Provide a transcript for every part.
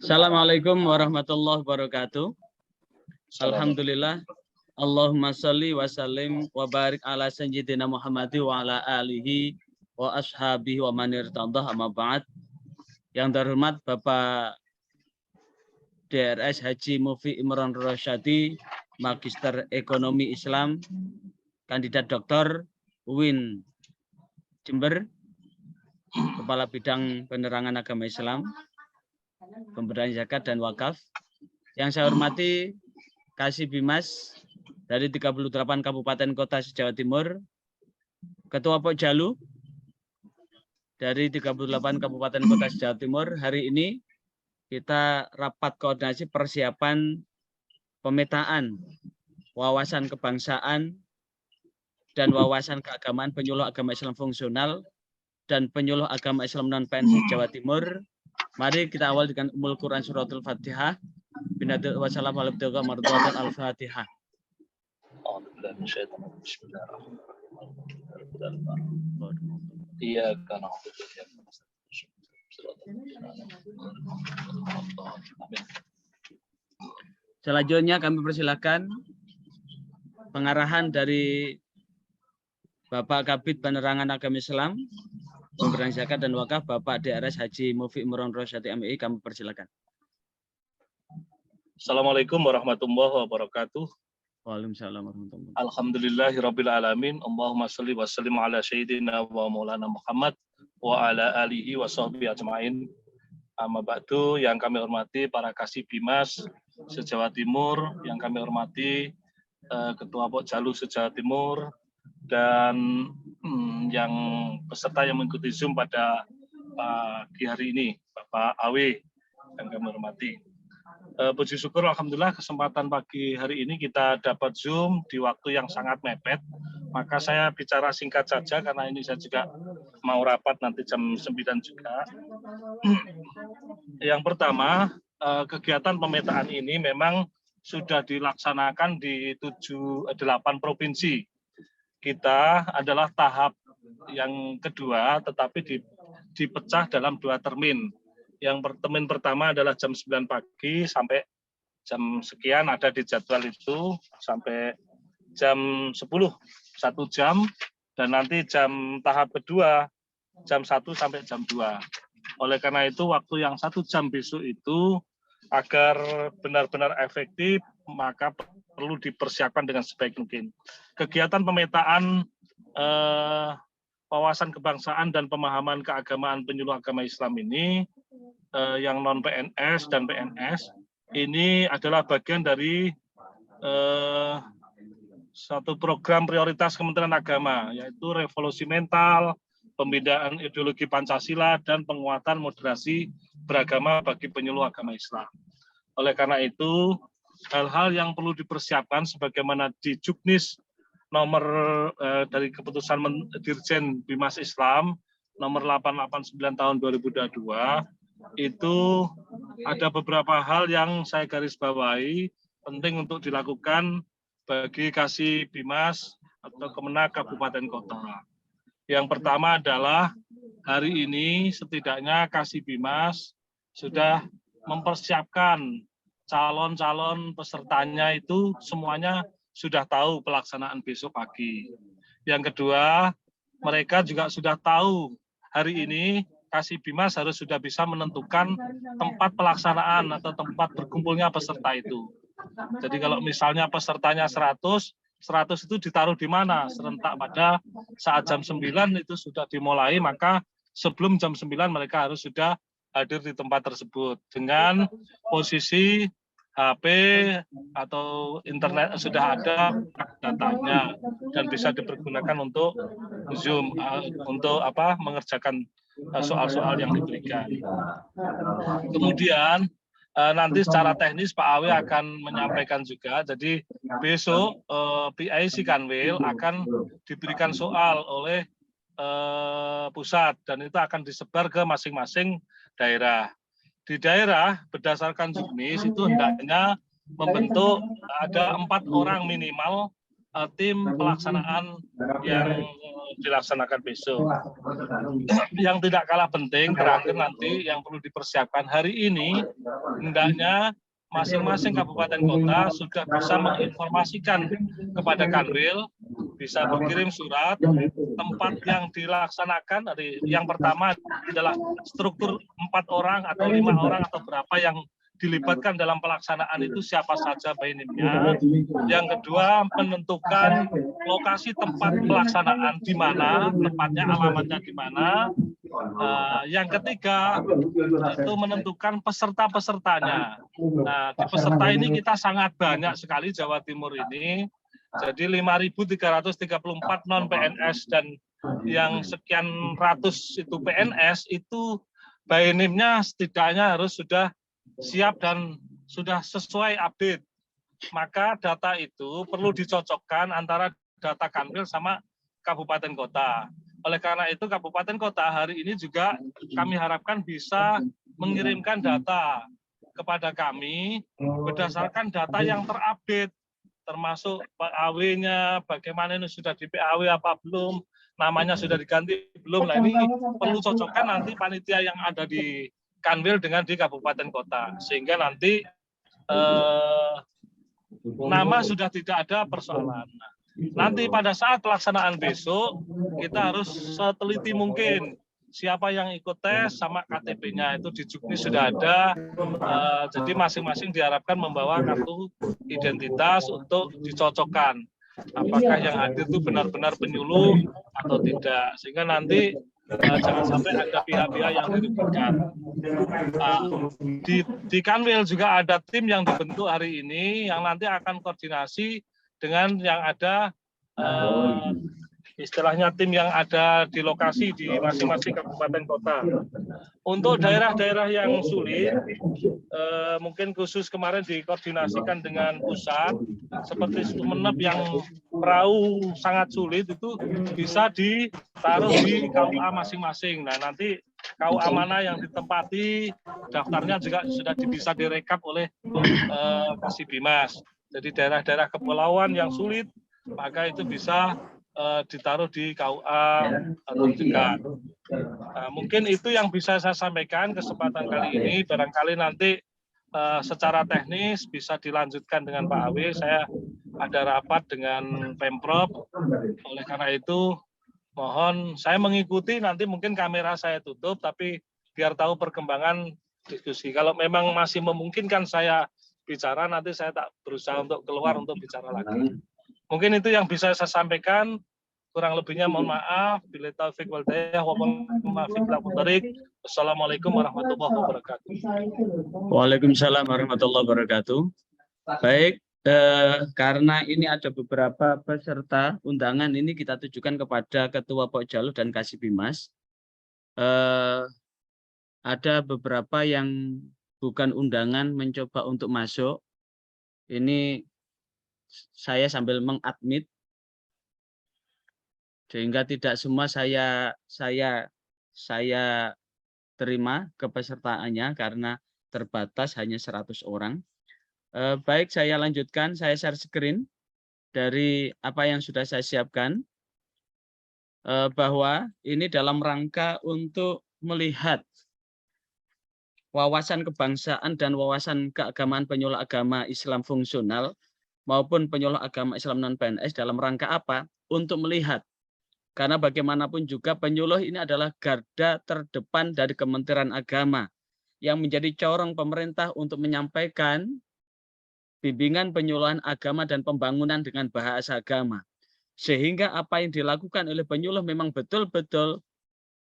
Assalamualaikum warahmatullahi wabarakatuh. Alhamdulillah. Allahumma salli wa sallim wa barik ala sayyidina Muhammad wa ala alihi wa ashabihi wa man irtadah amma ba'd. Yang terhormat Bapak DRS Haji Mufi Imron Rosyadi, Magister Ekonomi Islam, Kandidat Doktor UIN Jember, Kepala Bidang Penerangan Agama Islam, Pemberdayaan Zakat dan Wakaf. Yang saya hormati Kasih Bimas dari 38 Kabupaten Kota se-Jawa Timur, Ketua Pokjalu dari 38 Kabupaten Kota se-Jawa Timur. Hari ini kita rapat koordinasi persiapan pemetaan wawasan kebangsaan dan wawasan keagamaan penyuluh agama Islam fungsional dan penyuluh agama Islam non-PNS Jawa Timur. Mari kita awal dengan Ummul Quran Suratul Fatihah. Binadil wassalamu ala al-Fatihah. Selanjutnya kami persilakan pengarahan dari Bapak Kabid Penerangan Agama Islam, Pemberdayaan Zakat dan Wakaf, Bapak DRS Haji Mufi Imron Rosyadi MI, kami persilakan. Assalamualaikum warahmatullahi wabarakatuh. Waalaikumsalam warahmatullahi wabarakatuh. Alhamdulillahirabbil alamin. Allahumma shalli wa sallim ala sayyidina wa maulana Muhammad wa ala alihi wa sahbihi ajmain. Amma ba'du, yang kami hormati para Kasih Bimas se-Jawa Timur, yang kami hormati Ketua Pokjalu se-Jawa Timur, dan yang peserta yang mengikuti Zoom pada pagi hari ini, Bapak Awe yang kami hormati. Puji syukur alhamdulillah kesempatan pagi hari ini kita dapat Zoom di waktu yang sangat mepet. Maka saya bicara singkat saja karena ini saya juga mau rapat nanti jam 9 juga. Yang pertama, kegiatan pemetaan ini memang sudah dilaksanakan di 8 provinsi. Kita adalah tahap yang kedua, tetapi dipecah dalam 2 termin. Yang termin pertama adalah jam 9 pagi sampai jam sekian ada di jadwal itu, sampai jam 10, 1 jam, dan nanti tahap kedua, jam 1 sampai jam 2. Oleh karena itu, waktu yang 1 jam besok itu, agar benar-benar efektif, maka perlu dipersiapkan dengan sebaik mungkin. Kegiatan pemetaan wawasan kebangsaan dan pemahaman keagamaan penyuluh agama Islam ini, yang non-PNS dan PNS, ini adalah bagian dari satu program prioritas Kementerian Agama, yaitu revolusi mental, pembinaan ideologi Pancasila, dan penguatan moderasi beragama bagi penyuluh agama Islam. Oleh karena itu, hal-hal yang perlu dipersiapkan sebagaimana di Juknis nomor dari keputusan Dirjen Bimas Islam nomor 889 tahun 2022, itu ada beberapa hal yang saya garis bawahi penting untuk dilakukan bagi Kasih Bimas atau Kemenak Kabupaten Kota. Yang pertama adalah hari ini setidaknya Kasih Bimas sudah mempersiapkan calon-calon pesertanya itu semuanya sudah tahu pelaksanaan besok pagi. Yang kedua, mereka juga sudah tahu hari ini Kasih Bimas harus sudah bisa menentukan tempat pelaksanaan atau tempat berkumpulnya peserta itu. Jadi kalau misalnya pesertanya 100 itu ditaruh di mana? Serentak pada saat jam 9 itu sudah dimulai, maka sebelum jam 9 mereka harus sudah hadir di tempat tersebut dengan posisi HP atau internet sudah ada datanya dan bisa dipergunakan untuk Zoom untuk mengerjakan soal-soal yang diberikan. Kemudian nanti secara teknis Pak Awe akan menyampaikan juga. Jadi besok PIC Kanwil akan diberikan soal oleh pusat dan itu akan disebar ke masing-masing daerah. Di daerah berdasarkan Juknis itu hendaknya membentuk ada 4 orang minimal tim pelaksanaan yang dilaksanakan besok. Yang tidak kalah penting terakhir nanti yang perlu dipersiapkan hari ini, hendaknya masing-masing kabupaten kota sudah bisa menginformasikan kepada Kanwil, bisa berkirim surat tempat yang dilaksanakan. Yang pertama adalah struktur 4 orang atau 5 orang atau berapa yang dilibatkan dalam pelaksanaan itu siapa saja BNIM-nya. Yang kedua, menentukan lokasi tempat pelaksanaan di mana, tempatnya, alamatnya di mana. Yang ketiga, itu menentukan peserta-pesertanya. Nah, di peserta ini kita sangat banyak sekali Jawa Timur ini. Jadi 5.334 non-PNS dan yang sekian ratus itu PNS, itu BNIM-nya setidaknya harus sudah siap dan sudah sesuai update. Maka data itu perlu dicocokkan antara data Kanwil sama kabupaten kota. Oleh karena itu kabupaten kota hari ini juga kami harapkan bisa mengirimkan data kepada kami berdasarkan data yang terupdate, termasuk PAW-nya, bagaimana ini sudah di PAW apa belum, namanya sudah diganti belum. Nah, ini perlu cocokkan nanti panitia yang ada di Kanwil dengan di kabupaten kota, sehingga nanti nama sudah tidak ada persoalan. Nanti pada saat pelaksanaan besok, kita harus seteliti mungkin siapa yang ikut tes sama KTP-nya itu di Juknis sudah ada. Jadi masing-masing diharapkan membawa kartu identitas untuk dicocokkan. Apakah yang hadir itu benar-benar penyuluh atau tidak. Sehingga nanti jangan sampai ada pihak-pihak yang dirugikan. Di Kanwil juga ada tim yang dibentuk hari ini yang nanti akan koordinasi dengan yang ada istilahnya tim yang ada di lokasi di masing-masing kabupaten kota. Untuk daerah-daerah yang sulit, mungkin khusus kemarin dikoordinasikan dengan pusat, seperti Sumeneb yang perahu sangat sulit, itu bisa ditaruh di KUA masing-masing. Nah, nanti KUA mana yang ditempati, daftarnya juga sudah bisa direkap oleh Kasibimas. Jadi daerah-daerah kepulauan yang sulit, maka itu bisa ditaruh di KUA terdekat. Nah, mungkin itu yang bisa saya sampaikan kesempatan kali ini. Barangkali nanti secara teknis bisa dilanjutkan dengan Pak Awe. Saya ada rapat dengan Pemprov. Oleh karena itu, mohon saya mengikuti, nanti mungkin kamera saya tutup, tapi biar tahu perkembangan diskusi. Kalau memang masih memungkinkan saya bicara, nanti saya tak berusaha untuk keluar untuk bicara lagi. Mungkin itu yang bisa saya sampaikan. Kurang lebihnya mohon maaf. Bila taufik wal hidayah wa Wassalamualaikum warahmatullahi wabarakatuh. Waalaikumsalam warahmatullahi wabarakatuh. Baik, karena ini ada beberapa peserta undangan, ini kita tujukan kepada Ketua Pokjalu dan Kasibimas. Ada beberapa yang bukan undangan mencoba untuk masuk. Ini saya sambil mengadmit, sehingga tidak semua saya terima kepesertaannya karena terbatas hanya 100 orang. Baik, saya lanjutkan, saya share screen dari apa yang sudah saya siapkan, bahwa ini dalam rangka untuk melihat wawasan kebangsaan dan wawasan keagamaan penyuluh agama Islam fungsional maupun penyuluh agama Islam non-PNS dalam rangka apa? Untuk melihat, karena bagaimanapun juga penyuluh ini adalah garda terdepan dari Kementerian Agama yang menjadi corong pemerintah untuk menyampaikan bimbingan penyuluhan agama dan pembangunan dengan bahasa agama. Sehingga apa yang dilakukan oleh penyuluh memang betul-betul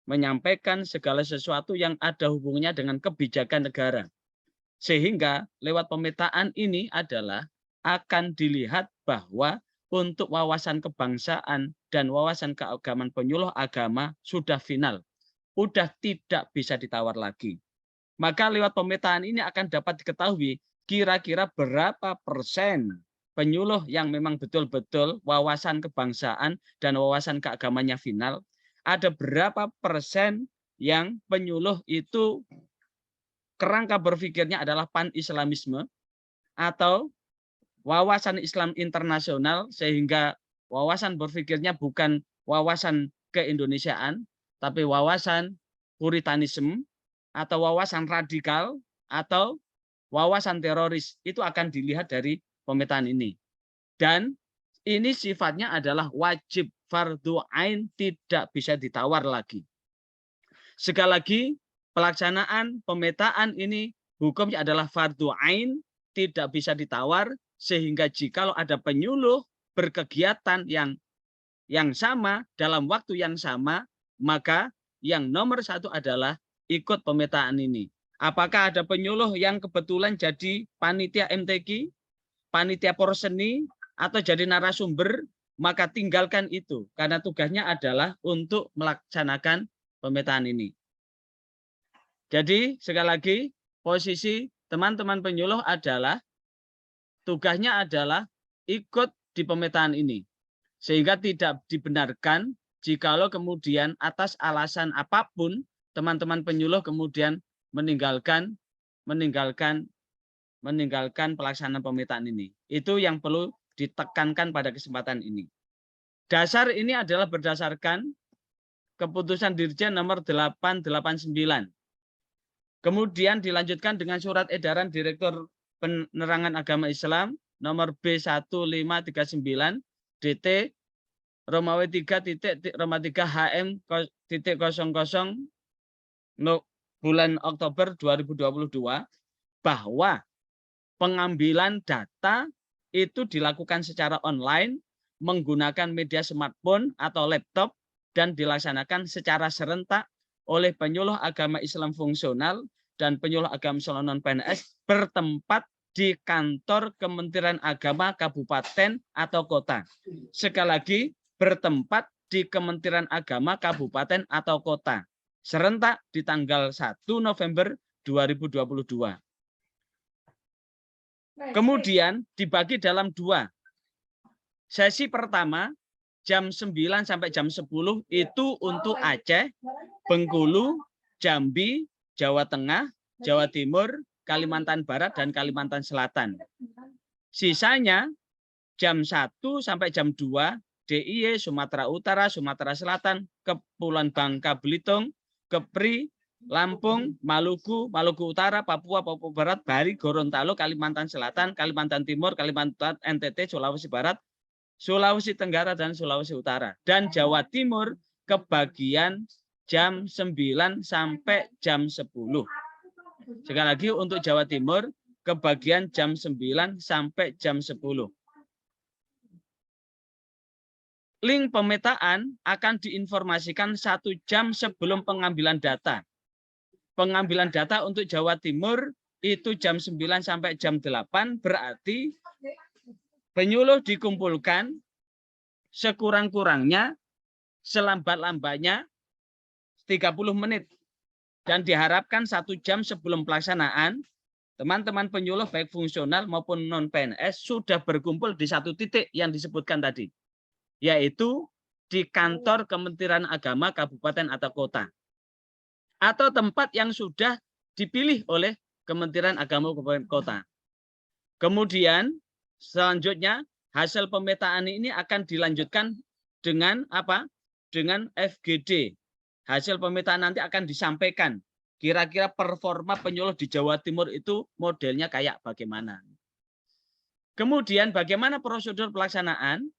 menyampaikan segala sesuatu yang ada hubungannya dengan kebijakan negara. Sehingga lewat pemetaan ini adalah akan dilihat bahwa untuk wawasan kebangsaan dan wawasan keagamaan penyuluh agama sudah final, sudah tidak bisa ditawar lagi. Maka lewat pemetaan ini akan dapat diketahui kira-kira berapa persen penyuluh yang memang betul-betul wawasan kebangsaan dan wawasan keagamannya final, ada berapa persen yang penyuluh itu kerangka berpikirnya adalah pan-islamisme atau wawasan Islam internasional, sehingga wawasan berpikirnya bukan wawasan keindonesiaan, tapi wawasan puritanisme atau wawasan radikal atau wawasan teroris, itu akan dilihat dari pemetaan ini. Dan ini sifatnya adalah wajib fardhu ain, tidak bisa ditawar lagi. Sekali lagi, pelaksanaan pemetaan ini hukumnya adalah fardhu ain, tidak bisa ditawar, sehingga jikalau ada penyuluh berkegiatan yang sama dalam waktu yang sama, maka yang nomor satu adalah ikut pemetaan ini. Apakah ada penyuluh yang kebetulan jadi panitia MTQ, panitia porseni, atau jadi narasumber, maka tinggalkan itu, karena tugasnya adalah untuk melaksanakan pemetaan ini. Jadi sekali lagi, posisi teman-teman penyuluh adalah tugasnya adalah ikut di pemetaan ini, sehingga tidak dibenarkan jikalau kemudian atas alasan apapun teman-teman penyuluh kemudian meninggalkan pelaksanaan pemetaan ini. Itu yang perlu ditekankan pada kesempatan ini. Dasar ini adalah berdasarkan keputusan Dirjen nomor 889. Kemudian dilanjutkan dengan surat edaran Direktur Penerangan Agama Islam nomor B1539 DT Romawi 3 HM 00 bulan Oktober 2022 bahwa pengambilan data itu dilakukan secara online menggunakan media smartphone atau laptop dan dilaksanakan secara serentak oleh penyuluh agama Islam fungsional dan penyuluh agama Islam non-PNS bertempat di kantor Kementerian Agama Kabupaten atau Kota. Sekali lagi, bertempat di Kementerian Agama Kabupaten atau Kota. Serentak di tanggal 1 November 2022. Kemudian dibagi dalam 2. Sesi pertama jam 9 sampai jam 10 itu untuk Aceh, Bengkulu, Jambi, Jawa Tengah, Jawa Timur, Kalimantan Barat, dan Kalimantan Selatan. Sisanya jam 1 sampai jam 2 DIY, Sumatera Utara, Sumatera Selatan, Kepulauan Bangka Belitung, Kepri, Lampung, Maluku, Maluku Utara, Papua, Papua Barat, Bali, Gorontalo, Kalimantan Selatan, Kalimantan Timur, Kalimantan NTT, Sulawesi Barat, Sulawesi Tenggara, dan Sulawesi Utara. Dan Jawa Timur kebagian jam 9 sampai jam 10. Sekali lagi untuk Jawa Timur kebagian jam 9 sampai jam 10. Link pemetaan akan diinformasikan 1 jam sebelum pengambilan data. Pengambilan data untuk Jawa Timur itu jam 9 sampai jam 8, berarti penyuluh dikumpulkan sekurang-kurangnya, selambat-lambatnya 30 menit. Dan diharapkan 1 jam sebelum pelaksanaan, teman-teman penyuluh baik fungsional maupun non-PNS sudah berkumpul di 1 titik yang disebutkan tadi, yaitu di kantor Kementerian Agama Kabupaten atau Kota, atau tempat yang sudah dipilih oleh Kementerian Agama Kabupaten Kota. Kemudian selanjutnya hasil pemetaan ini akan dilanjutkan dengan apa? Dengan FGD. Hasil pemetaan nanti akan disampaikan. Kira-kira performa penyuluh di Jawa Timur itu modelnya kayak bagaimana. Kemudian bagaimana prosedur pelaksanaan?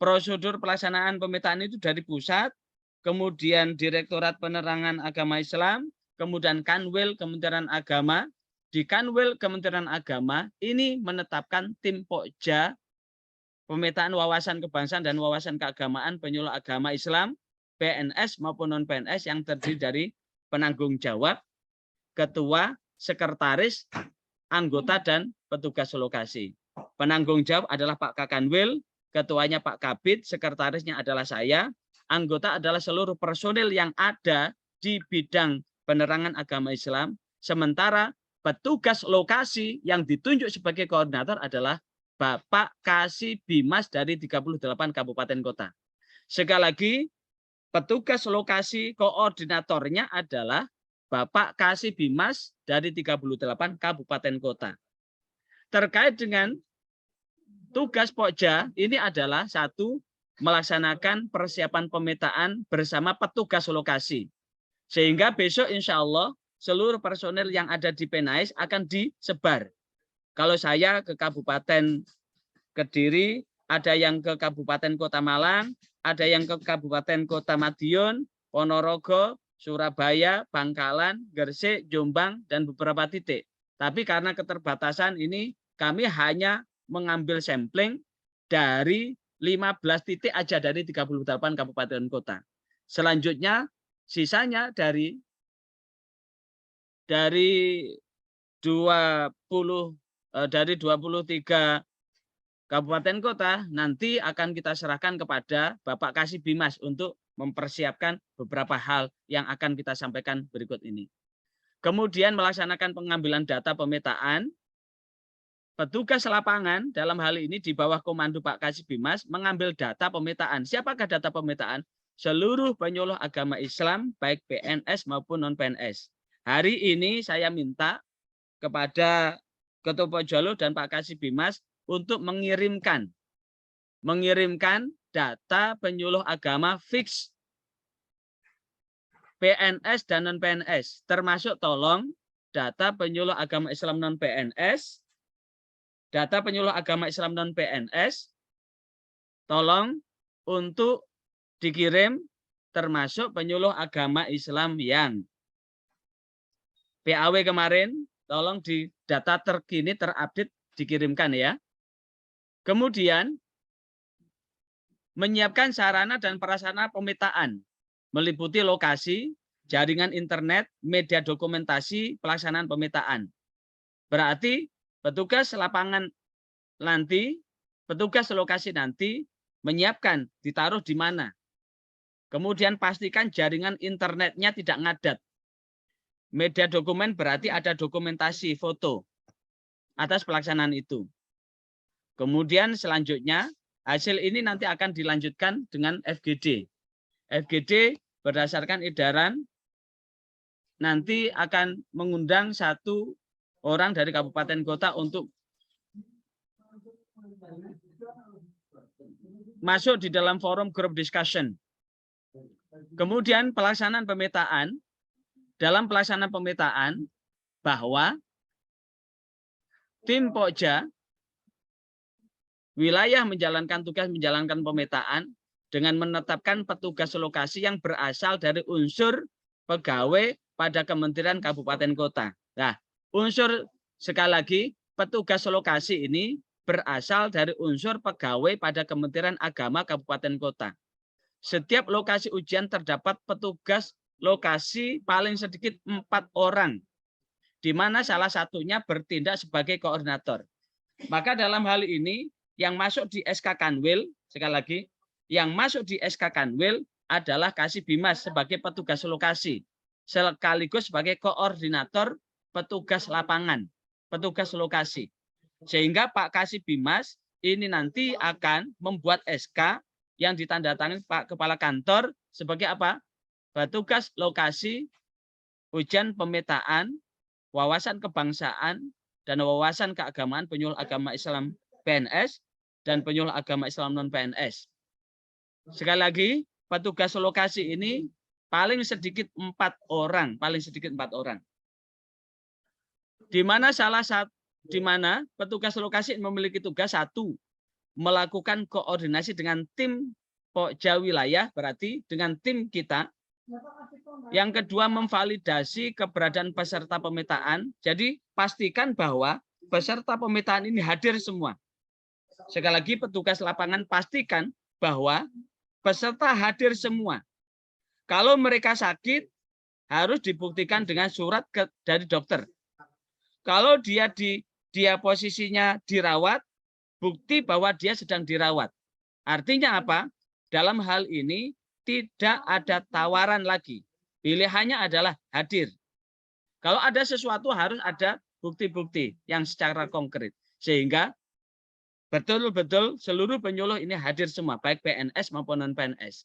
Prosedur pelaksanaan pemetaan itu dari pusat, kemudian Direktorat Penerangan Agama Islam, kemudian Kanwil Kementerian Agama. Di Kanwil Kementerian Agama ini menetapkan tim Pokja, pemetaan wawasan kebangsaan dan wawasan keagamaan penyuluh agama Islam, PNS maupun non-PNS yang terdiri dari penanggung jawab, ketua, sekretaris, anggota, dan petugas lokasi. Penanggung jawab adalah Pak Kakanwil, ketuanya Pak Kabid, sekretarisnya adalah saya, anggota adalah seluruh personil yang ada di bidang penerangan agama Islam, sementara petugas lokasi yang ditunjuk sebagai koordinator adalah Bapak Kasih Bimas dari 38 kabupaten kota. Sekali lagi, petugas lokasi koordinatornya adalah Bapak Kasih Bimas dari 38 kabupaten kota. Terkait dengan tugas Pokja, ini adalah 1, melaksanakan persiapan pemetaan bersama petugas lokasi. Sehingga besok insya Allah seluruh personil yang ada di PNAS akan disebar. Kalau saya ke Kabupaten Kediri, ada yang ke Kabupaten Kota Malang, ada yang ke Kabupaten Kota Madiun, Ponorogo, Surabaya, Bangkalan, Gresik, Jombang, dan beberapa titik. Tapi karena keterbatasan ini kami hanya mengambil sampling dari 15 titik aja dari 38 kabupaten kota. Selanjutnya sisanya dari 23 kabupaten kota nanti akan kita serahkan kepada Bapak Kasih Bimas untuk mempersiapkan beberapa hal yang akan kita sampaikan berikut ini. Kemudian melaksanakan pengambilan data pemetaan. Petugas lapangan dalam hal ini di bawah komando Pak Kasih Bimas mengambil data pemetaan. Siapakah data pemetaan? Seluruh penyuluh agama Islam baik PNS maupun non-PNS. Hari ini saya minta kepada Ketua Pojalo dan Pak Kasih Bimas untuk mengirimkan data penyuluh agama fix PNS dan non-PNS, termasuk tolong data penyuluh agama Islam non-PNS, data penyuluh agama Islam non-PNS, tolong untuk dikirim termasuk penyuluh agama Islam yang PAW kemarin, tolong di data terkini terupdate dikirimkan ya. Kemudian menyiapkan sarana dan prasarana pemetaan, meliputi lokasi, jaringan internet, media dokumentasi, pelaksanaan pemetaan. Berarti petugas lapangan nanti, petugas lokasi nanti menyiapkan ditaruh di mana. Kemudian pastikan jaringan internetnya tidak ngadat. Media dokumen berarti ada dokumentasi foto atas pelaksanaan itu. Kemudian selanjutnya hasil ini nanti akan dilanjutkan dengan FGD. FGD berdasarkan edaran nanti akan mengundang 1 orang dari kabupaten kota untuk masuk di dalam forum group discussion. Kemudian pelaksanaan pemetaan, dalam pelaksanaan pemetaan bahwa tim Pokja wilayah menjalankan tugas menjalankan pemetaan dengan menetapkan petugas lokasi yang berasal dari unsur pegawai pada kementerian kabupaten kota. Nah, unsur sekali lagi petugas lokasi ini berasal dari unsur pegawai pada Kementerian Agama kabupaten kota. Setiap lokasi ujian terdapat petugas lokasi paling sedikit 4 orang, di mana salah satunya bertindak sebagai koordinator. Maka dalam hal ini yang masuk di SK Kanwil, sekali lagi, yang masuk di SK Kanwil adalah Kasih Bimas sebagai petugas lokasi, sekaligus sebagai koordinator petugas lapangan, petugas lokasi. Sehingga Pak Kasih Bimas ini nanti akan membuat SK yang ditandatangani Pak Kepala Kantor sebagai apa? Petugas lokasi, ujian pemetaan, wawasan kebangsaan, dan wawasan keagamaan penyuluh agama Islam PNS dan penyuluh agama Islam non-PNS. Sekali lagi, petugas lokasi ini paling sedikit 4 orang, paling sedikit 4 orang. Di mana petugas lokasi memiliki tugas 1, melakukan koordinasi dengan tim Pokja wilayah, berarti dengan tim kita. Yang kedua, memvalidasi keberadaan peserta pemetaan. Jadi pastikan bahwa peserta pemetaan ini hadir semua. Sekali lagi, petugas lapangan pastikan bahwa peserta hadir semua. Kalau mereka sakit, harus dibuktikan dengan surat dari dokter. Kalau dia posisinya dirawat, bukti bahwa dia sedang dirawat. Artinya apa? Dalam hal ini tidak ada tawaran lagi. Pilihannya adalah hadir. Kalau ada sesuatu harus ada bukti-bukti yang secara konkret. Sehingga betul-betul seluruh penyuluh ini hadir semua, baik PNS maupun non-PNS.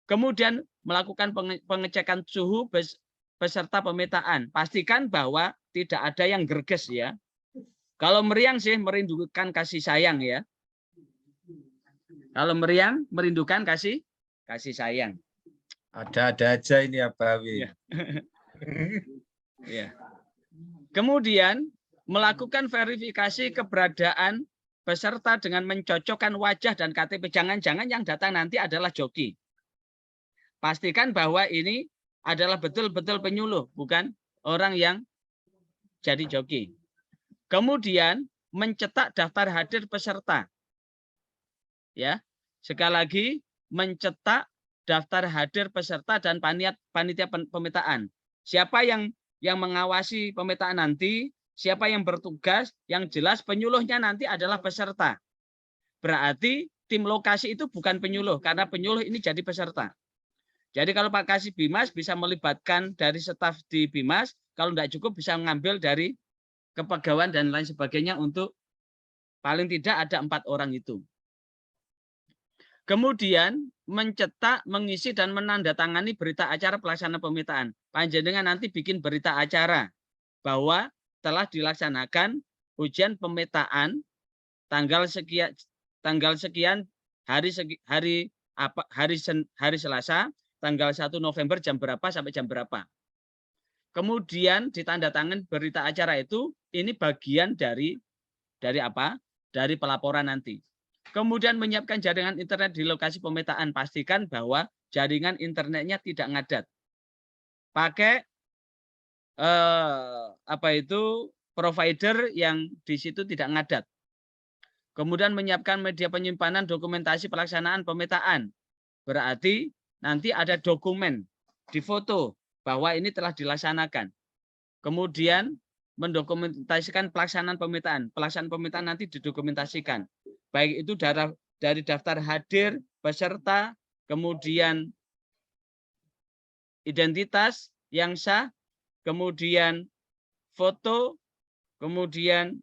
Kemudian melakukan pengecekan suhu peserta pemetaan. Pastikan bahwa tidak ada yang gerges ya. Kalau meriang sih merindukan kasih sayang ya. Kalau meriang, merindukan kasih sayang. Ada-ada aja ini ya, Pak Awi. Ya. Ya. Kemudian melakukan verifikasi keberadaan peserta dengan mencocokkan wajah dan KTP. Jangan-jangan yang datang nanti adalah joki. Pastikan bahwa ini adalah betul-betul penyuluh, bukan orang yang jadi joki. Kemudian mencetak daftar hadir peserta. Ya, sekali lagi mencetak daftar hadir peserta dan panitia pemetaan. Siapa yang mengawasi pemetaan nanti, siapa yang bertugas, yang jelas penyuluhnya nanti adalah peserta. Berarti tim lokasi itu bukan penyuluh, karena penyuluh ini jadi peserta. Jadi kalau Pak Kasih Bimas bisa melibatkan dari staf di Bimas, kalau tidak cukup bisa mengambil dari kepegawaian dan lain sebagainya untuk paling tidak ada 4 orang itu. Kemudian mencetak, mengisi dan menandatangani berita acara pelaksanaan pemetaan. Panjenengan nanti bikin berita acara bahwa telah dilaksanakan ujian pemetaan tanggal sekian hari Selasa tanggal 1 November jam berapa sampai jam berapa. Kemudian ditandatangani berita acara itu, ini bagian dari apa? Dari pelaporan nanti. Kemudian menyiapkan jaringan internet di lokasi pemetaan. Pastikan bahwa jaringan internetnya tidak ngadat. Pakai provider yang di situ tidak ngadat. Kemudian menyiapkan media penyimpanan dokumentasi pelaksanaan pemetaan. Berarti nanti ada dokumen di foto bahwa ini telah dilaksanakan. Kemudian mendokumentasikan pelaksanaan pemetaan. Pelaksanaan pemetaan nanti didokumentasikan. Baik itu dari daftar hadir, peserta, kemudian identitas yang sah, kemudian foto, kemudian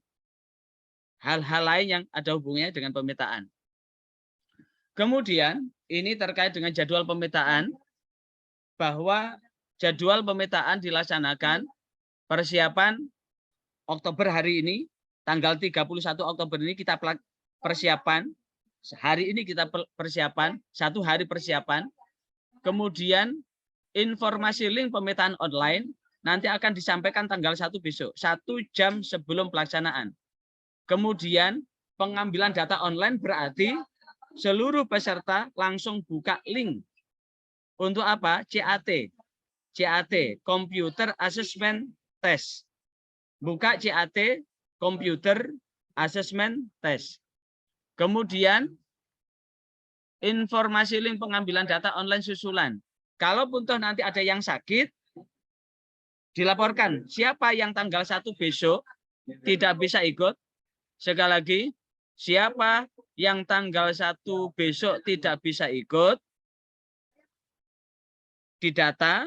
hal-hal lain yang ada hubungannya dengan pemetaan. Kemudian ini terkait dengan jadwal pemetaan, bahwa jadwal pemetaan dilaksanakan persiapan Oktober hari ini, tanggal 31 Oktober ini kita persiapan, hari ini kita persiapan, 1 hari persiapan. Kemudian informasi link pemetaan online nanti akan disampaikan tanggal 1 besok, 1 jam sebelum pelaksanaan. Kemudian pengambilan data online berarti seluruh peserta langsung buka link. Untuk apa? CAT, Computer Assessment Test. Buka CAT, Computer Assessment Test. Kemudian informasi link pengambilan data online susulan. Kalaupun toh nanti ada yang sakit, dilaporkan siapa yang tanggal 1 besok tidak bisa ikut. Sekali lagi, siapa yang tanggal 1 besok tidak bisa ikut, didata,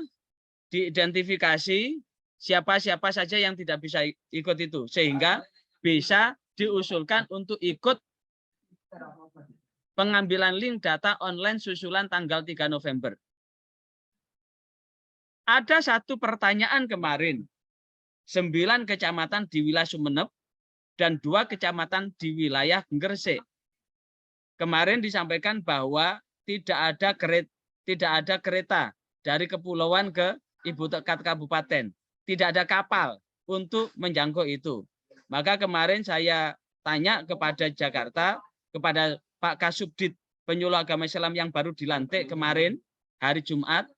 diidentifikasi siapa-siapa saja yang tidak bisa ikut itu. Sehingga bisa diusulkan untuk ikut pengambilan link data online susulan tanggal 3 November. Ada 1 pertanyaan kemarin. 9 kecamatan di wilayah Sumeneb dan 2 kecamatan di wilayah Gresik. Kemarin disampaikan bahwa tidak ada kereta dari kepulauan ke ibu kota kabupaten. Tidak ada kapal untuk menjangkau itu. Maka kemarin saya tanya kepada Jakarta, kepada Pak Kasubdit Penyuluh Agama Islam yang baru dilantik kemarin, hari Jumat,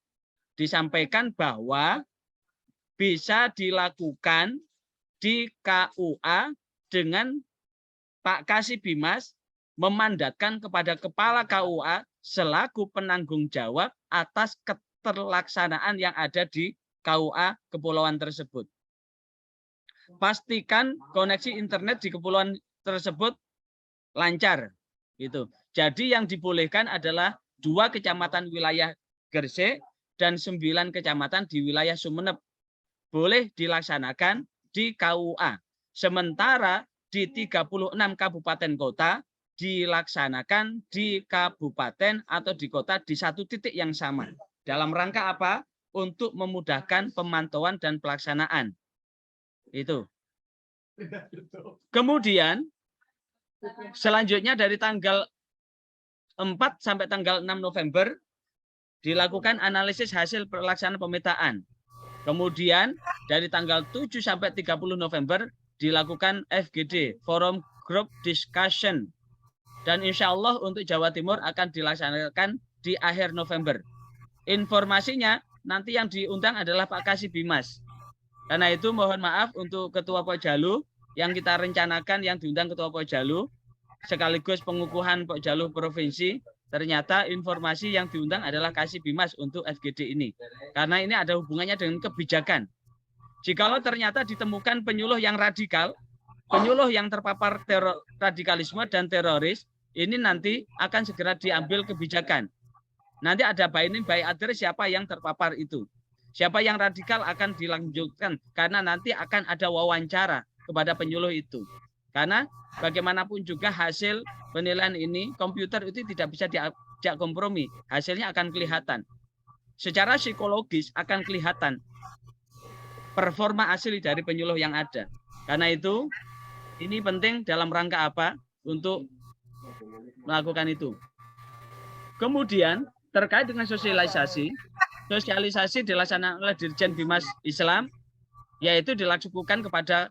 disampaikan bahwa bisa dilakukan di KUA dengan Pak Kasih Bimas memandatkan kepada Kepala KUA selaku penanggung jawab atas keterlaksanaan yang ada di KUA kepulauan tersebut. Pastikan koneksi internet di kepulauan tersebut lancar. Gitu. Jadi yang dibolehkan adalah 2 kecamatan wilayah Gresik dan 9 kecamatan di wilayah Sumeneb. Boleh dilaksanakan di KUA. Sementara di 36 kabupaten kota dilaksanakan di kabupaten atau di kota di 1 titik yang sama. Dalam rangka apa? Untuk memudahkan pemantauan dan pelaksanaan. Itu. Kemudian selanjutnya dari tanggal 4 sampai tanggal 6 November dilakukan analisis hasil pelaksanaan pemetaan. Kemudian dari tanggal 7 sampai 30 November dilakukan FGD, Forum Group Discussion. Dan insya Allah untuk Jawa Timur akan dilaksanakan di akhir November. Informasinya nanti yang diundang adalah Pak Kasih Bimas. Karena itu mohon maaf untuk Ketua Pokjalu yang kita rencanakan yang diundang Ketua Pokjalu sekaligus pengukuhan Pokjalu Provinsi. Ternyata informasi yang diundang adalah Kasih Bimas untuk FGD ini. Karena ini ada hubungannya dengan kebijakan. Jikalau ternyata ditemukan penyuluh yang radikal, penyuluh yang terpapar radikalisme dan teroris, ini nanti akan segera diambil kebijakan. Nanti ada by name, by address siapa yang terpapar itu. Siapa yang radikal akan dilanjutkan. Karena nanti akan ada wawancara kepada penyuluh itu. Karena bagaimanapun juga hasil penilaian ini, komputer itu tidak bisa diajak kompromi. Hasilnya akan kelihatan. Secara psikologis akan kelihatan performa asli dari penyuluh yang ada. Karena itu, ini penting dalam rangka apa? Untuk melakukan itu. Kemudian, terkait dengan sosialisasi dilaksanakan oleh Dirjen Bimas Islam, yaitu dilakukan kepada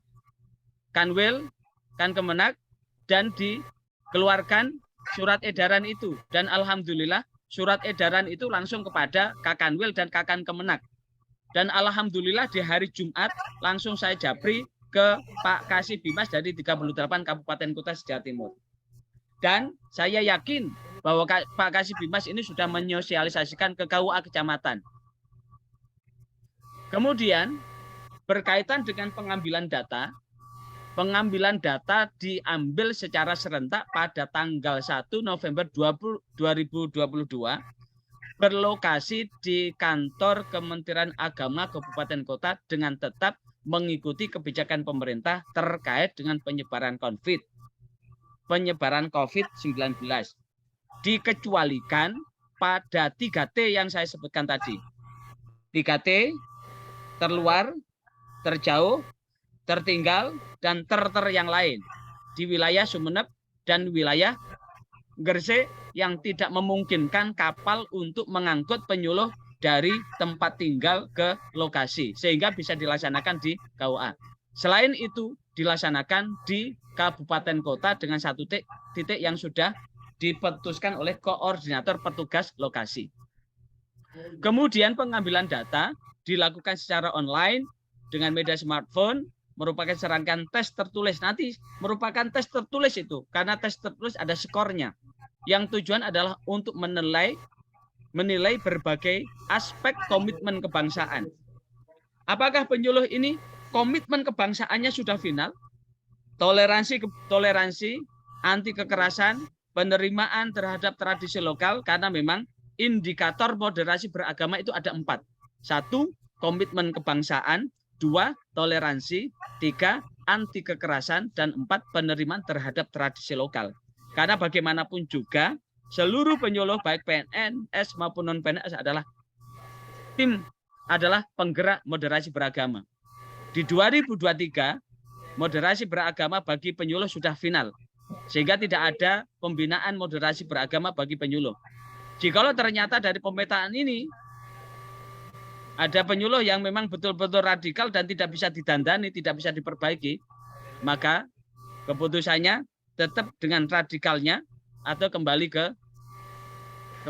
Kanwil, Kankemenak, dan dikeluarkan surat edaran itu. Dan alhamdulillah surat edaran itu langsung kepada Kakanwil dan Kakankemenak. Dan alhamdulillah di hari Jumat langsung saya japri ke Pak Kasih Bimas dari 38 kabupaten kota se-Jawa Timur. Dan saya yakin bahwa Pak Kasih Bimas ini sudah menyosialisasikan ke KUA kecamatan. Kemudian berkaitan dengan pengambilan data diambil secara serentak pada tanggal 1 November 2022 berlokasi di kantor Kementerian Agama Kabupaten Kota dengan tetap mengikuti kebijakan pemerintah terkait dengan penyebaran COVID-19. Dikecualikan pada 3T yang saya sebutkan tadi. 3T, terluar, terjauh, tertinggal, dan ter yang lain. Di wilayah Sumeneb dan wilayah Gresik yang tidak memungkinkan kapal untuk mengangkut penyuluh dari tempat tinggal ke lokasi. Sehingga bisa dilaksanakan di KUA. Selain itu, dilaksanakan di kabupaten kota dengan 1 titik yang sudah diputuskan oleh koordinator petugas lokasi. Kemudian pengambilan data dilakukan secara online dengan media smartphone, merupakan serangkaian tes tertulis. Nanti merupakan tes tertulis itu, karena tes tertulis ada skornya. Yang tujuan adalah untuk menilai berbagai aspek komitmen kebangsaan. Apakah penyuluh ini komitmen kebangsaannya sudah final? Toleransi, anti kekerasan, penerimaan terhadap tradisi lokal, karena memang indikator moderasi beragama itu ada 4. 1, komitmen kebangsaan. 2, toleransi. 3, anti kekerasan. Dan 4, penerimaan terhadap tradisi lokal. Karena bagaimanapun juga, seluruh penyuluh baik PNS maupun non-PNS adalah penggerak moderasi beragama. Di 2023, moderasi beragama bagi penyuluh sudah final. Sehingga tidak ada pembinaan moderasi beragama bagi penyuluh. Jikalau ternyata dari pemetaan ini ada penyuluh yang memang betul-betul radikal dan tidak bisa didandani, tidak bisa diperbaiki, maka keputusannya tetap dengan radikalnya atau kembali ke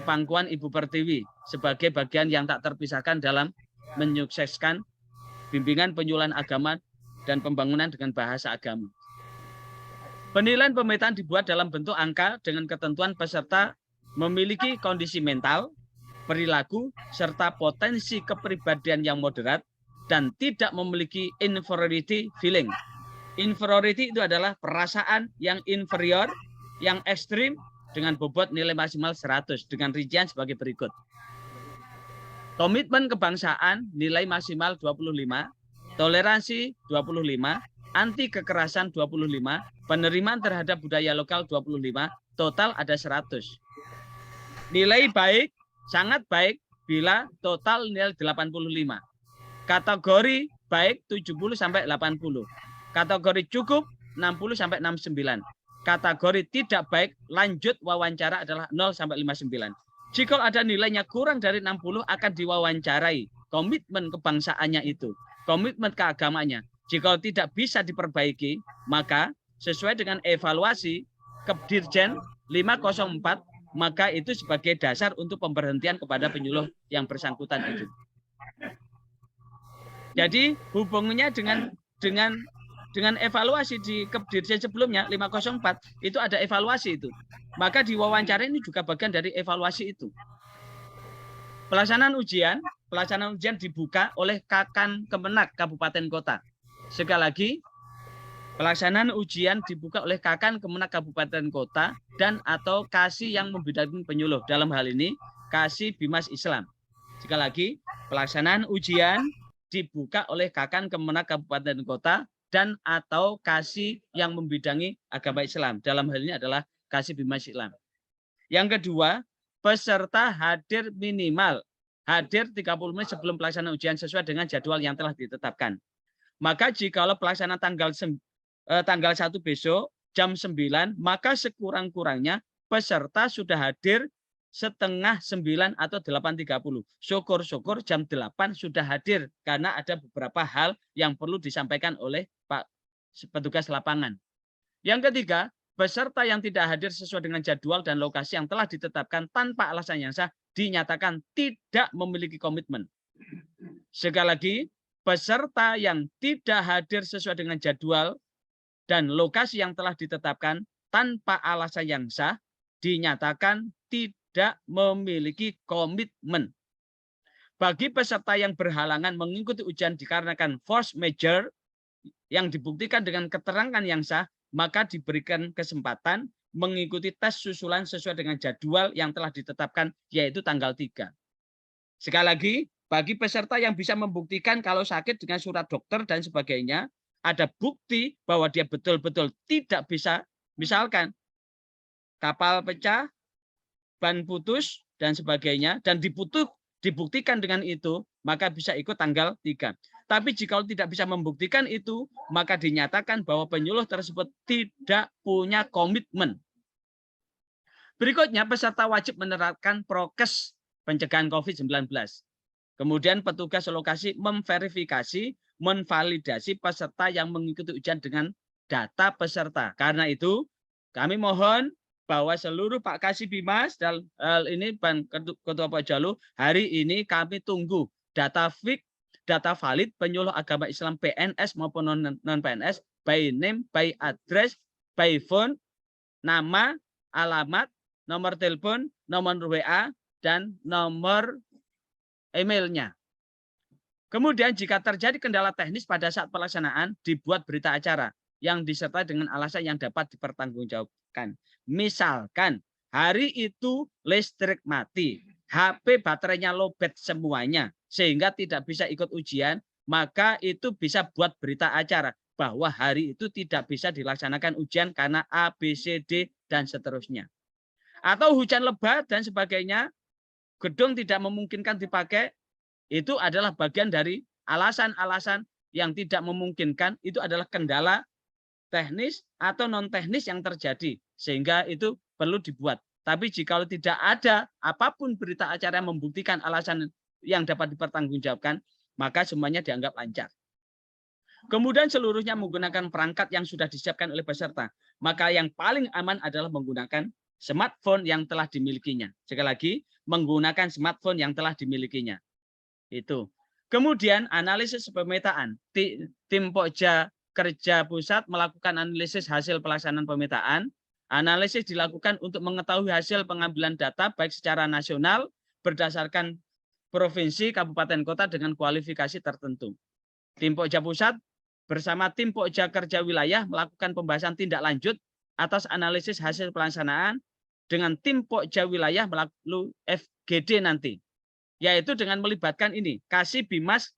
pangkuan Ibu Pertiwi sebagai bagian yang tak terpisahkan dalam menyukseskan bimbingan penyuluhan agama dan pembangunan dengan bahasa agama. Penilaian pemetaan dibuat dalam bentuk angka dengan ketentuan peserta memiliki kondisi mental, perilaku, serta potensi kepribadian yang moderat dan tidak memiliki inferiority feeling. Inferiority itu adalah perasaan yang inferior, yang ekstrim dengan bobot nilai maksimal 100 dengan rincian sebagai berikut. Komitmen kebangsaan nilai maksimal 25, toleransi 25, anti kekerasan 25, penerimaan terhadap budaya lokal 25, total ada 100. Nilai baik, sangat baik bila total nilai 85. Kategori baik 70 sampai 80. Kategori cukup 60 sampai 69. kategori tidak baik, lanjut wawancara adalah 0 sampai 59. Jika ada nilainya kurang dari 60 akan diwawancarai komitmen kebangsaannya itu, komitmen keagamaannya. Jika tidak bisa diperbaiki, maka sesuai dengan evaluasi Kepdirjen 504, maka itu sebagai dasar untuk pemberhentian kepada penyuluh yang bersangkutan itu. Jadi hubungannya dengan evaluasi di Kepdirjen sebelumnya 504 itu ada evaluasi itu. Maka di wawancara ini juga bagian dari evaluasi itu. Pelaksanaan ujian dibuka oleh Kakan Kemenak Kabupaten Kota. Sekali lagi, pelaksanaan ujian dibuka oleh Kakan Kemenak Kabupaten Kota dan atau Kasih yang membidangi penyuluh. Dalam hal ini Kasih Bimas Islam. Sekali lagi, pelaksanaan ujian dibuka oleh Kakan Kemenak Kabupaten Kota dan atau Kasih yang membidangi agama Islam. Dalam hal ini adalah Kasih Bimas Islam. Yang kedua, peserta hadir 30 menit sebelum pelaksanaan ujian sesuai dengan jadwal yang telah ditetapkan. Maka jikalau pelaksanaan tanggal 1 besok jam 9, maka sekurang-kurangnya peserta sudah hadir setengah 9 atau 8.30. Syukur-syukur jam 8 sudah hadir karena ada beberapa hal yang perlu disampaikan oleh Pak petugas lapangan. Yang ketiga, peserta yang tidak hadir sesuai dengan jadwal dan lokasi yang telah ditetapkan tanpa alasan yang sah dinyatakan tidak memiliki komitmen. Sekali lagi, peserta yang tidak hadir sesuai dengan jadwal dan lokasi yang telah ditetapkan tanpa alasan yang sah dinyatakan tidak memiliki komitmen. Bagi peserta yang berhalangan mengikuti ujian dikarenakan force majeure yang dibuktikan dengan keterangan yang sah, maka diberikan kesempatan mengikuti tes susulan sesuai dengan jadwal yang telah ditetapkan, yaitu tanggal 3. Sekali lagi, bagi peserta yang bisa membuktikan kalau sakit dengan surat dokter dan sebagainya, ada bukti bahwa dia betul-betul tidak bisa, misalkan kapal pecah, ban putus, dan sebagainya, dan dibuktikan dengan itu, maka bisa ikut tanggal 3. Tapi jika tidak bisa membuktikan itu, maka dinyatakan bahwa penyuluh tersebut tidak punya komitmen. Berikutnya, peserta wajib menerapkan prokes pencegahan COVID-19. Kemudian petugas lokasi memverifikasi, menvalidasi peserta yang mengikuti ujian dengan data peserta. Karena itu, kami mohon bahwa seluruh Pak Kasih Bimas dan ini Ketua Pak Jalu, hari ini kami tunggu data fix, data valid penyuluh agama Islam PNS maupun non-PNS, by name, by address, by phone, nama, alamat, nomor telepon, nomor WA, dan nomor emailnya. Kemudian jika terjadi kendala teknis pada saat pelaksanaan, dibuat berita acara yang disertai dengan alasan yang dapat dipertanggungjawabkan. Misalkan hari itu listrik mati, HP baterainya lowbat semuanya, sehingga tidak bisa ikut ujian, maka itu bisa buat berita acara bahwa hari itu tidak bisa dilaksanakan ujian karena A, B, C, D, dan seterusnya. Atau hujan lebat dan sebagainya, gedung tidak memungkinkan dipakai, itu adalah bagian dari alasan-alasan yang tidak memungkinkan, itu adalah kendala teknis atau non-teknis yang terjadi, sehingga itu perlu dibuat. Tapi jika tidak ada apapun berita acara yang membuktikan alasan yang dapat dipertanggungjawabkan, maka semuanya dianggap lancar. Kemudian seluruhnya menggunakan perangkat yang sudah disiapkan oleh peserta. Maka yang paling aman adalah menggunakan smartphone yang telah dimilikinya. Sekali lagi, menggunakan smartphone yang telah dimilikinya. Itu. Kemudian analisis pemetaan. Tim Pokja Kerja Pusat melakukan analisis hasil pelaksanaan pemetaan. Analisis dilakukan untuk mengetahui hasil pengambilan data baik secara nasional berdasarkan provinsi, kabupaten, kota dengan kualifikasi tertentu. Tim Pokja Pusat bersama tim Pokja Kerja Wilayah melakukan pembahasan tindak lanjut atas analisis hasil pelaksanaan dengan tim Pokja Wilayah melalui FGD nanti, yaitu dengan melibatkan ini Kasih Bimas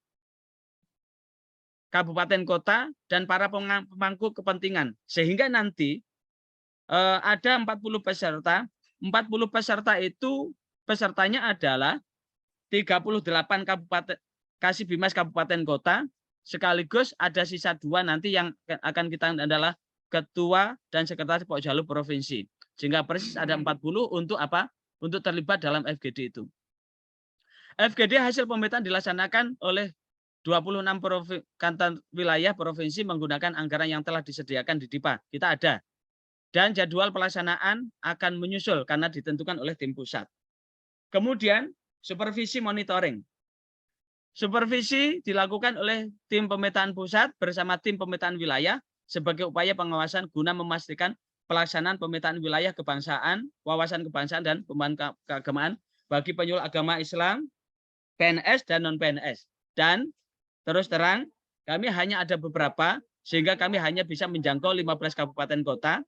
Kabupaten Kota dan para pemangku kepentingan, sehingga nanti ada 40 peserta. 40 peserta itu pesertanya adalah 38 kabupaten Kasih Bimas Kabupaten Kota, sekaligus ada sisa 2 nanti yang akan kita adalah ketua dan sekretaris Pokjalu provinsi. Sehingga persis ada 40 untuk apa? Untuk terlibat dalam FGD itu. FGD hasil pemetaan dilaksanakan oleh 26 kantor wilayah provinsi menggunakan anggaran yang telah disediakan di DIPA. Kita ada. Dan jadwal pelaksanaan akan menyusul karena ditentukan oleh tim pusat. Kemudian supervisi monitoring. Supervisi dilakukan oleh tim pemetaan pusat bersama tim pemetaan wilayah sebagai upaya pengawasan guna memastikan pelaksanaan pemetaan wilayah kebangsaan, wawasan kebangsaan dan pemahaman keagamaan bagi penyuluh agama Islam, PNS dan non-PNS. Dan terus terang, kami hanya ada beberapa, sehingga kami hanya bisa menjangkau 15 kabupaten kota,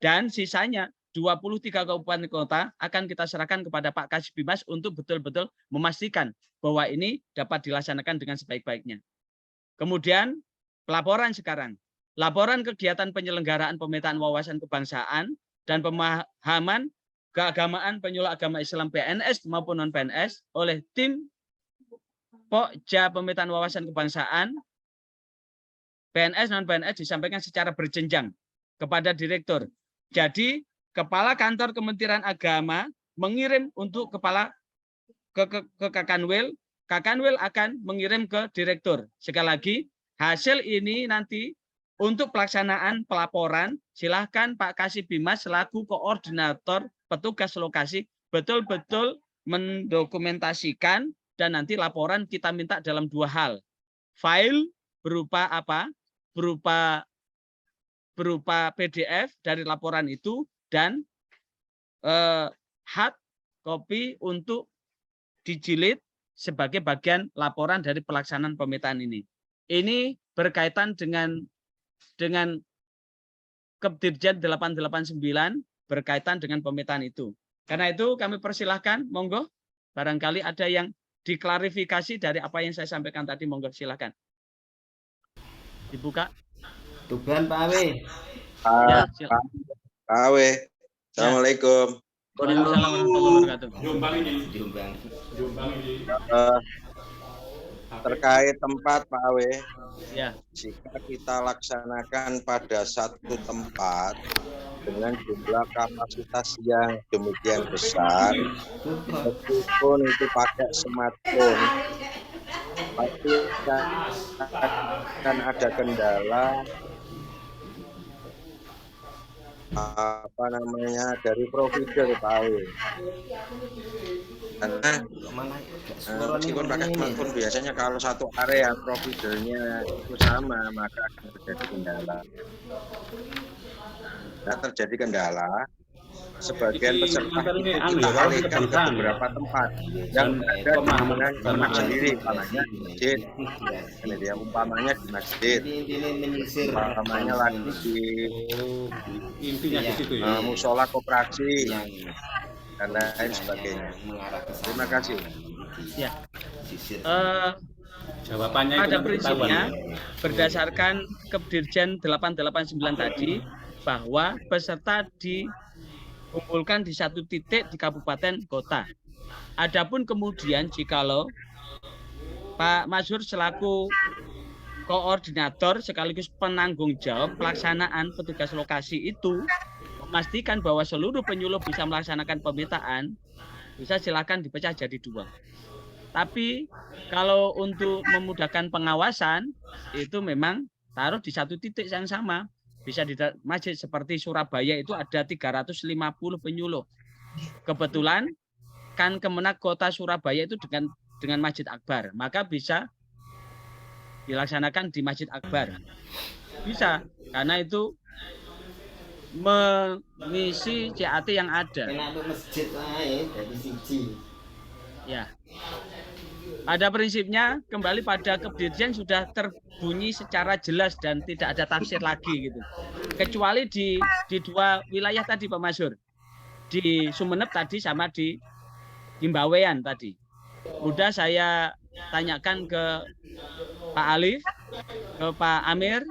dan sisanya 23 kabupaten kota akan kita serahkan kepada Pak Kasbimas untuk betul-betul memastikan bahwa ini dapat dilaksanakan dengan sebaik-baiknya. Kemudian, pelaporan sekarang. Laporan kegiatan penyelenggaraan pemetaan wawasan kebangsaan dan pemahaman keagamaan penyuluh agama Islam PNS maupun non-PNS oleh tim Pokja pemetaan wawasan kebangsaan PNS non-PNS disampaikan secara berjenjang kepada direktur. Jadi kepala kantor Kementerian Agama mengirim untuk kepala ke Kakanwil, Kakanwil akan mengirim ke direktur. Sekali lagi, hasil ini nanti untuk pelaksanaan pelaporan, silahkan Pak Kasbimas selaku koordinator petugas lokasi betul-betul mendokumentasikan. Dan nanti laporan kita minta dalam 2 hal. File berupa apa? Berupa PDF dari laporan itu dan hard copy untuk dijilid sebagai bagian laporan dari pelaksanaan pemetaan ini. Ini berkaitan dengan Kepdirjen 889 berkaitan dengan pemetaan itu. Karena itu kami persilahkan, monggo, barangkali ada yang diklarifikasi dari apa yang saya sampaikan tadi, monggo silahkan. Dibuka. Tuban Pak Awe. Ya, Pak Awe. Assalamualaikum. Waalaikumsalam warahmatullahi wabarakatuh. Jombang. Terkait tempat Pak Awe, Ya. jika kita laksanakan pada satu tempat dengan jumlah kapasitas yang demikian besar, meskipun itu pakai smartphone, pasti akan ada kendala dari provider Pak Awe. Karena meskipun pakai smartphone biasanya kalau satu area providernya itu sama, maka akan terjadi kendala. Nah, terjadi kendala, sebagian peserta itu kita alihkan ke beberapa tempat yang ada di mana sendiri, umpamanya masjid, umpamanya di masjid, umpamanya lagi di musola koperasi dan lain sebagainya. Terima kasih. Ya. Jawabannya pada prinsipnya berdasarkan Kepdirjen 889 tadi bahwa peserta dikumpulkan di satu titik di kabupaten kota. Adapun kemudian jikalau Pak Mazhur selaku koordinator sekaligus penanggung jawab pelaksanaan petugas lokasi itu memastikan bahwa seluruh penyuluh bisa melaksanakan pemetaan, bisa silakan dipecah jadi 2. Tapi kalau untuk memudahkan pengawasan itu memang taruh di satu titik yang sama. Bisa di masjid seperti Surabaya itu ada 350 penyuluh. Kebetulan kan Kemenak Kota Surabaya itu dengan Masjid Akbar, maka bisa dilaksanakan di Masjid Akbar. Bisa, karena itu mengisi CAT yang ada. Ya. Pada prinsipnya kembali pada Kepdirjen sudah terbunyi secara jelas dan tidak ada tafsir lagi gitu. Kecuali di 2 wilayah tadi Pak Mazhur. Di Sumeneb tadi sama di Himbawean tadi. Udah saya tanyakan ke Pak Alif, ke Pak Amir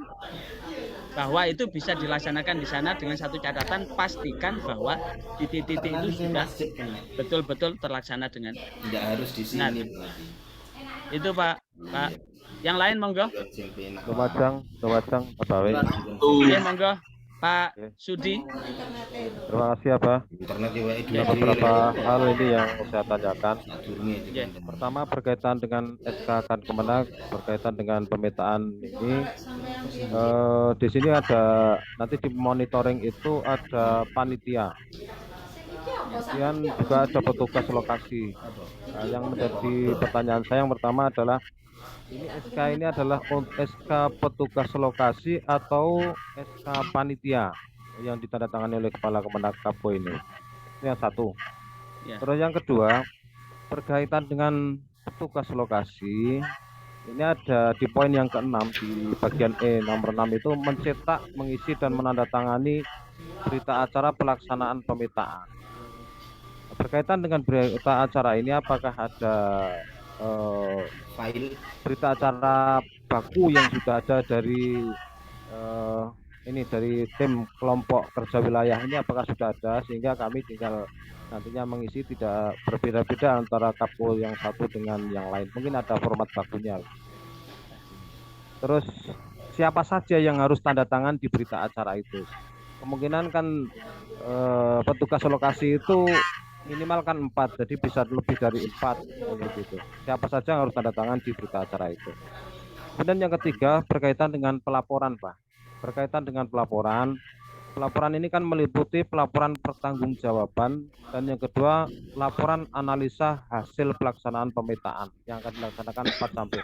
bahwa itu bisa dilaksanakan di sana dengan satu catatan, pastikan bahwa titik-titik itu sudah betul-betul terlaksana dengan tidak harus di sini. Itu Pak. Yang lain monggo. Lumajang, Pak Bawe. Iya monggo. Pak Oke. Sudi. Terima kasih ya, Pak. Internet juga Ada beberapa hal ini yang saya tanyakan. Ya. Pertama berkaitan dengan SK Kemenag, berkaitan dengan pemetaan ini. Di sini ada nanti di monitoring itu ada panitia. Kemudian juga ada petugas lokasi. Nah, yang menjadi pertanyaan saya yang pertama adalah ini SK ini adalah SK petugas lokasi atau SK panitia yang ditandatangani oleh Kepala Kemenag Kapko ini. Itu yang satu. Ya. Terus yang kedua, berkaitan dengan petugas lokasi, ini ada di poin yang ke-6 di bagian E nomor 6 itu mencetak, mengisi dan menandatangani berita acara pelaksanaan pemetaan. Berkaitan dengan berita acara ini, apakah ada file berita acara baku yang sudah ada dari ini dari tim kelompok kerja wilayah ini, apakah sudah ada sehingga kami tinggal nantinya mengisi, tidak berbeda-beda antara Kapko yang satu dengan yang lain, mungkin ada format bakunya. Terus siapa saja yang harus tanda tangan di berita acara itu? Kemungkinan kan petugas lokasi itu minimal kan 4, jadi bisa lebih dari 4 gitu. Siapa saja yang harus tanda tangan di berita acara itu. Kemudian yang ketiga berkaitan dengan pelaporan, Pak. Berkaitan dengan pelaporan ini kan meliputi pelaporan pertanggungjawaban dan yang kedua laporan analisa hasil pelaksanaan pemetaan yang akan dilaksanakan 4 sampai.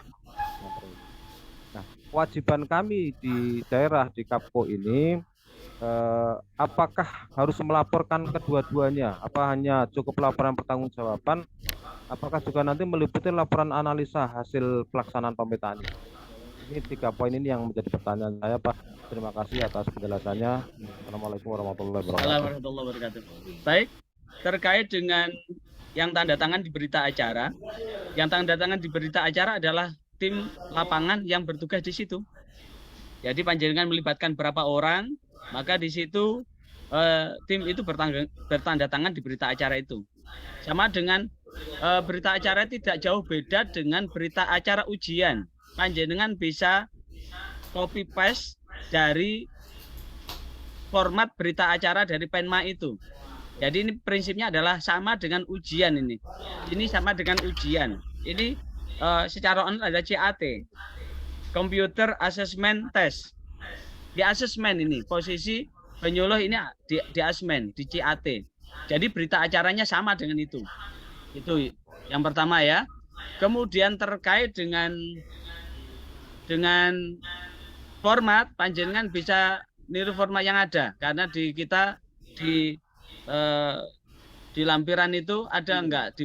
Nah, kewajiban kami di daerah di Kapko ini apakah harus melaporkan kedua-duanya? Apa hanya cukup laporan pertanggungjawaban? Apakah juga nanti meliputi laporan analisa hasil pelaksanaan pemetaan? Ini 3 poin ini yang menjadi pertanyaan saya, Pak. Terima kasih atas penjelasannya. Assalamualaikum warahmatullahi wabarakatuh. Baik, terkait dengan yang tanda tangan di berita acara, yang tanda tangan di berita acara adalah tim lapangan yang bertugas di situ. Jadi panjenengan melibatkan berapa orang, maka di situ tim itu bertanda tangan di berita acara itu. Sama dengan berita acara tidak jauh beda dengan berita acara ujian. Panjenengan bisa copy paste dari format berita acara dari Penma itu. Jadi ini prinsipnya adalah sama dengan ujian ini. Ini sama dengan ujian. Ini secara online ada CAT, Computer Assessment Test. Di asesmen ini posisi penyuluh ini di asesmen di CAT. Jadi berita acaranya sama dengan itu. Itu yang pertama ya. Kemudian terkait dengan format, panjenengan bisa niru format yang ada karena di kita di lampiran itu ada enggak di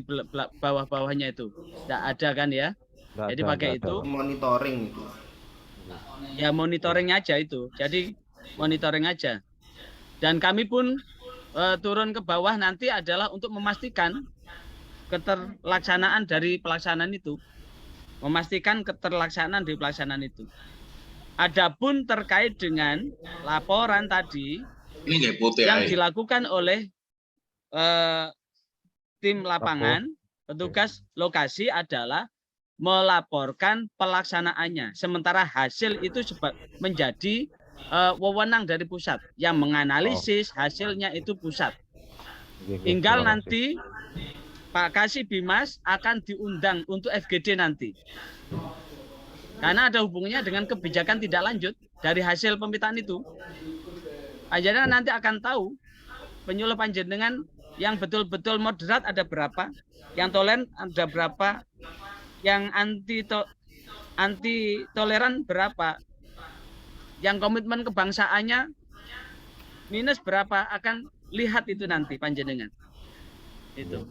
bawah-bawahnya itu? Tidak ada kan ya? Jadi pakai itu. Monitoring itu. Ya monitoring aja itu. Jadi monitoring aja. Dan kami pun turun ke bawah nanti adalah untuk memastikan keterlaksanaan dari pelaksanaan itu. Memastikan keterlaksanaan di pelaksanaan itu. Adapun terkait dengan laporan tadi yang dilakukan oleh tim lapangan, petugas lokasi adalah melaporkan pelaksanaannya. Sementara hasil itu menjadi wewenang dari pusat yang menganalisis hasilnya itu pusat. Tinggal nanti Pak Kasih Bimas akan diundang untuk FGD nanti. Karena ada hubungannya dengan kebijakan tidak lanjut dari hasil pemetaan itu. Panjenengan nanti akan tahu penyuluh panjenengan yang betul-betul moderat ada berapa, yang toleran ada berapa, yang anti toleran berapa, yang komitmen kebangsaannya minus berapa, akan lihat itu nanti panjenengan. Itu.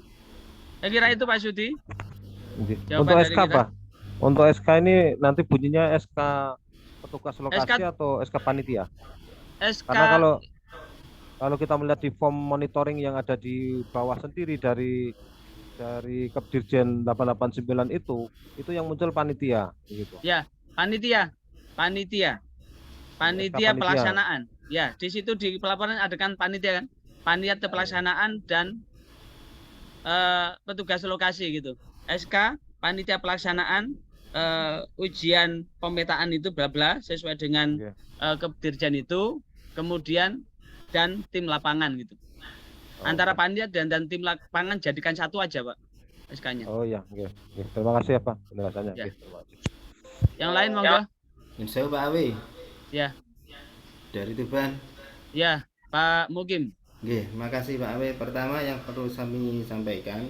Saya kira itu Pak Sudi. Untuk SK Pak, untuk SK ini nanti bunyinya SK petugas lokasi atau SK panitia? SK. Karena kalau kita melihat di form monitoring yang ada di bawah sendiri dari Kepdirjen 889 itu yang muncul panitia gitu. Ya, panitia pelaksanaan. Ya, di situ di pelaporan ada kan panitia kan? Panitia pelaksanaan dan petugas lokasi gitu. SK panitia pelaksanaan ujian pemetaan itu bla bla sesuai dengan Kepdirjen itu. kemudian dan tim lapangan gitu. Antara panitia dan tim lapangan jadikan satu aja, Pak, SK-nya. Oh iya, oke. Terima kasih ya Pak penjelasannya. Ya. Oke, terima kasih. Yang lain monggo. Insya Allah Pak Awe. Ya. Dari Tuban. Ya, Pak Mukim. Oke, makasih Pak Awe. Pertama yang perlu kami sampaikan,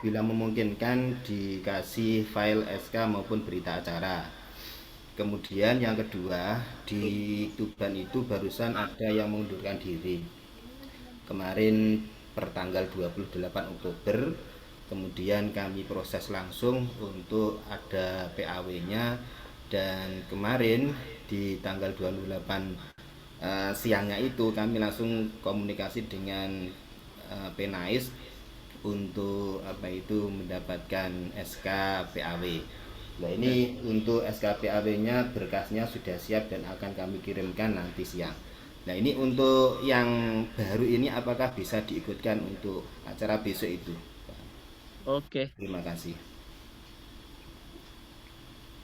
bila memungkinkan dikasih file SK maupun berita acara. Kemudian yang kedua, di Tuban itu barusan ada yang mengundurkan diri. Kemarin pertanggal 28 Oktober, kemudian kami proses langsung untuk ada PAW-nya, dan kemarin di tanggal 28 siangnya itu kami langsung komunikasi dengan Penais untuk mendapatkan SK PAW. Nah ini untuk SK PAW-nya berkasnya sudah siap dan akan kami kirimkan nanti siang. Nah ini untuk yang baru ini apakah bisa diikutkan untuk acara besok itu? Oke. Terima kasih.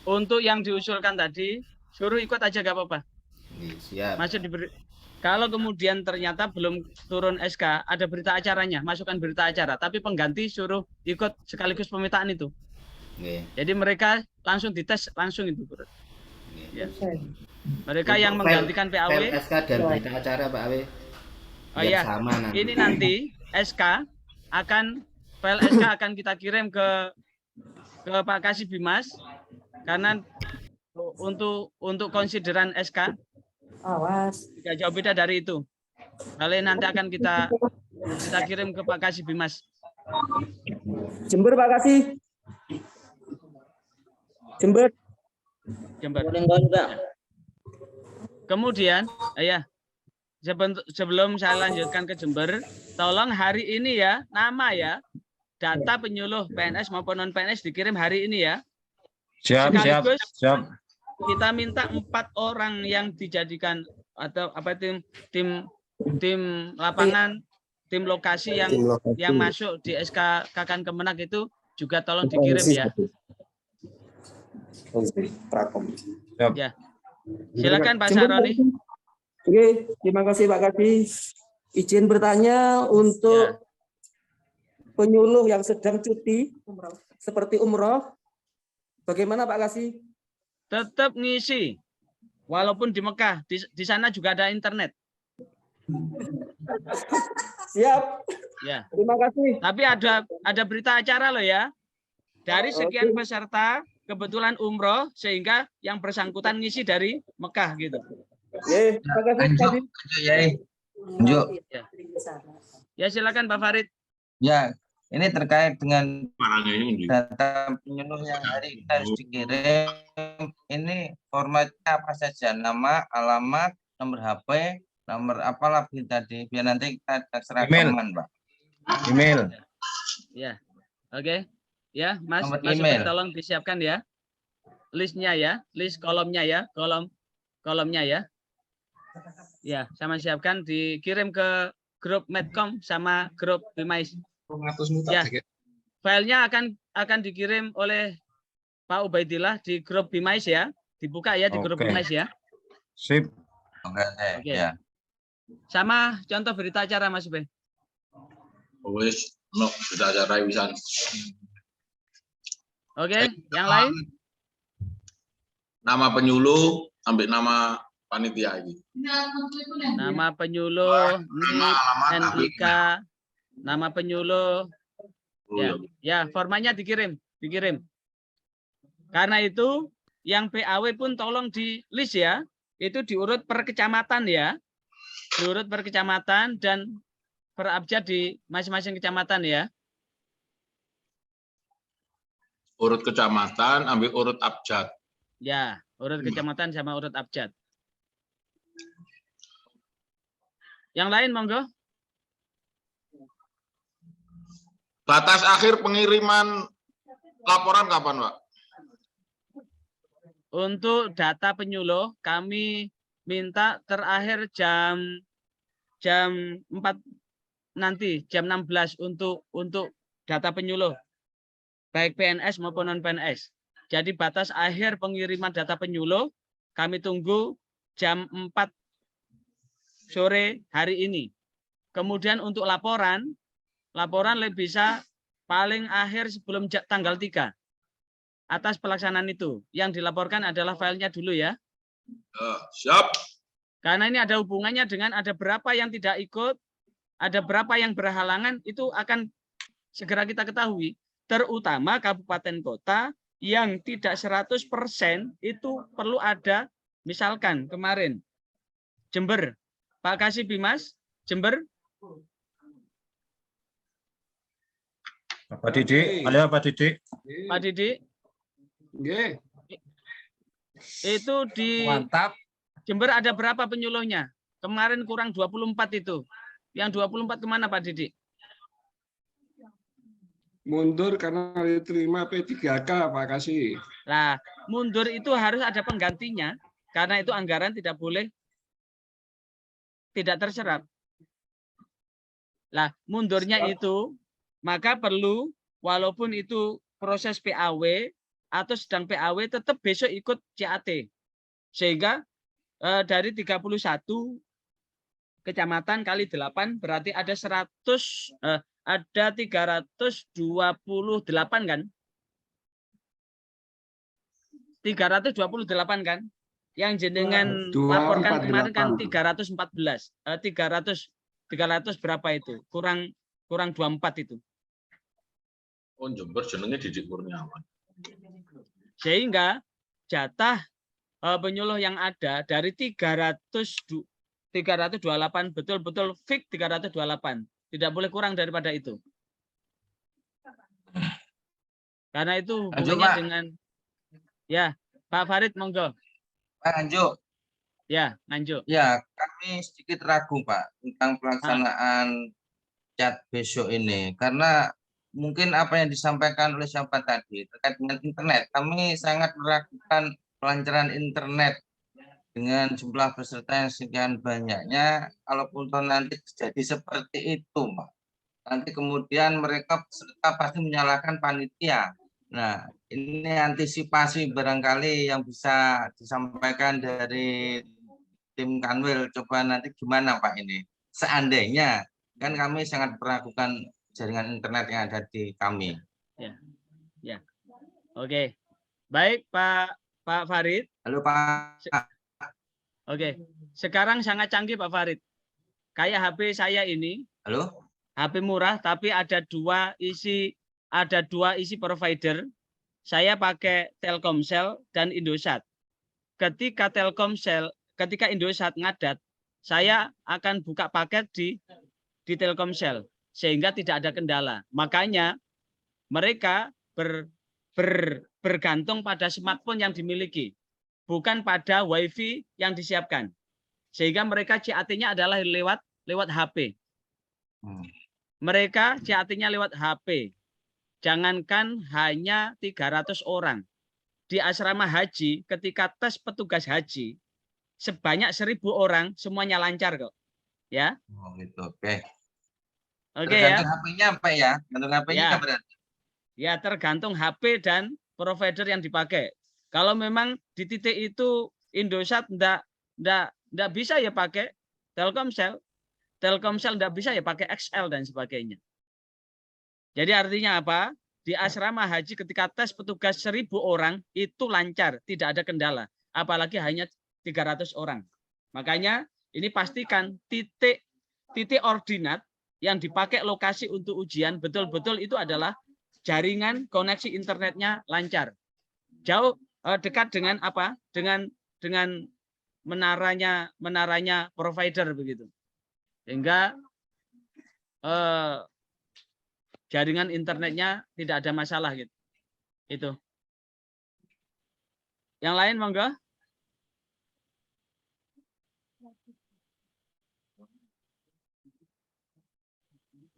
Untuk yang diusulkan tadi, suruh ikut aja gak apa-apa. Siap. Masuk diberi. Kalau kemudian ternyata belum turun SK, ada berita acaranya, masukkan berita acara. Tapi pengganti suruh ikut sekaligus pemetaan itu. Jadi mereka langsung dites langsung itu. Ya. Mereka untuk yang menggantikan PAW. SK dan berita acara Pak Awe. Oh iya. Ini nanti SK file SK akan kita kirim ke Pak Kasih Bimas karena untuk konsideran SK. Awas. Tidak jauh beda dari itu. Kalian nanti akan kita kirim ke Pak Kasih Bimas. Jember Pak Kasih. Jember. Kemudian, sebelum saya lanjutkan ke Jember, tolong hari ini ya, nama ya, data penyuluh PNS maupun non PNS dikirim hari ini ya. Siap. Kita minta 4 orang yang dijadikan atau tim lapangan, tim lokasi yang masuk di SK Kakan Kemenak itu juga tolong dikirim ya. Ya. Silakan Pak Saroni. Oke, terima kasih Pak Kasih. Izin bertanya untuk penyuluh yang sedang cuti seperti umroh, bagaimana Pak Kasih? Tetap ngisi, walaupun di Mekah, di sana juga ada internet. Siap. Ya. Terima kasih. Tapi ada berita acara loh ya. Dari sekian peserta, kebetulan umroh, sehingga yang bersangkutan ngisi dari Mekah gitu. Terima kasih. Ya silakan Pak Farid. Ya, ini terkait dengan data penyuluh yang hari ini harus dikirim. Ini formatnya apa saja? Nama, alamat, nomor HP, nomor apalah tadi. Biar nanti kita seragaman, Pak. Email. Ya, oke. Ya, Mas email. tolong disiapkan ya. Listnya ya, list kolomnya ya, kolomnya ya. Ya, sama siapkan dikirim ke grup Medcom sama grup Bimais. Ya, filenya akan dikirim oleh Pak Ubaidillah di grup Bimais ya, dibuka ya di grup Bimais ya. Sip. Oke. Ya. Sama contoh berita acara Mas Ube. Wis, no berita acara bisa. Oke, yang lain? Nama penyuluh sampai nama panitia ini. Nama penyuluh, NIK, nama penyuluh. Ya, formanya dikirim. Karena itu yang PAW pun tolong di list ya. Itu diurut per kecamatan ya. Diurut per kecamatan dan per abjad di masing-masing kecamatan ya. Urut kecamatan, ambil urut abjad. Ya, urut kecamatan sama urut abjad. Yang lain monggo. Batas akhir pengiriman laporan kapan, Pak? Untuk data penyuluh kami minta terakhir jam 4 nanti jam 16 untuk data penyuluh baik PNS maupun non PNS. Jadi batas akhir pengiriman data penyuluh kami tunggu jam 4 sore hari ini. Kemudian untuk laporan bisa paling akhir sebelum tanggal 3 atas pelaksanaan itu. Yang dilaporkan adalah filenya dulu ya. Siap. Karena ini ada hubungannya dengan ada berapa yang tidak ikut, ada berapa yang berhalangan, itu akan segera kita ketahui. Terutama kabupaten kota yang tidak 100% itu perlu ada, misalkan kemarin Jember, Pak Kasih Bimas, Jember. Pak Didik, halo Pak Didik. Pak Didik. Itu di Mantap. Jember ada berapa penyuluhnya? Kemarin kurang 24 itu. Yang 24 kemana Pak Didik? Mundur karena diterima P3K Pak Kasih. Nah, mundur itu harus ada penggantinya karena itu anggaran tidak boleh tidak terserap. Lah, mundurnya itu maka perlu walaupun itu proses PAW atau sedang PAW tetap besok ikut CAT. Sehingga dari 31 kecamatan kali 8 berarti ada 328 kan? 328 kan? Yang jenengan laporkan kemarin kan 314. 300 berapa itu? Kurang 24 itu. Oh, Jember jenenge Didik Kurniawan. Sehingga jatah penyuluh yang ada dari 328 betul-betul fix 328. Tidak boleh kurang daripada itu. Karena itu hubungannya dengan ya, Pak Farid monggo. Pak Anjo. Ya, Anjo. Ya, kami sedikit ragu Pak tentang pelaksanaan chat besok ini karena mungkin apa yang disampaikan oleh siapa tadi terkait dengan internet. Kami sangat meragukan pelancaran internet dengan jumlah peserta yang sekian banyaknya. Kalaupun nanti terjadi seperti itu, Pak, nanti kemudian mereka peserta pasti menyalahkan panitia. Nah, ini antisipasi barangkali yang bisa disampaikan dari tim Kanwil. Coba nanti gimana Pak ini? Seandainya, kan kami sangat meragukan jaringan internet yang ada di kami. Ya. Oke. Baik Pak Farid. Halo Pak. Oke. Sekarang sangat canggih Pak Farid. Kayak HP saya ini. Halo. HP murah tapi ada dua isi provider. Saya pakai Telkomsel dan Indosat. Ketika Indosat ngadat, saya akan buka paket di Telkomsel sehingga tidak ada kendala. Makanya mereka bergantung pada smartphone yang dimiliki, bukan pada WiFi yang disiapkan. Sehingga mereka CAT-nya adalah lewat HP. Mereka CAT-nya lewat HP. Jangankan hanya 300 orang. Di asrama haji, ketika tes petugas haji, sebanyak 1.000 orang, semuanya lancar kok. Ya. Oh, gitu. Oke. Oke ya. Tergantung HP-nya apa ya? Tergantung HP-nya ya. berarti. Ya, tergantung HP dan provider yang dipakai. Kalau memang di titik itu Indosat enggak bisa ya pakai Telkomsel. Telkomsel enggak bisa ya pakai XL dan sebagainya. Jadi artinya apa? Di asrama haji ketika tes petugas 1.000 orang itu lancar, tidak ada kendala. Apalagi hanya 300 orang. Makanya ini pastikan titik ordinat yang dipakai lokasi untuk ujian betul-betul itu adalah jaringan koneksi internetnya lancar. Jauh dekat dengan apa? Dengan menaranya provider begitu. Sehingga jaringan internetnya tidak ada masalah gitu. Itu. Yang lain monggo.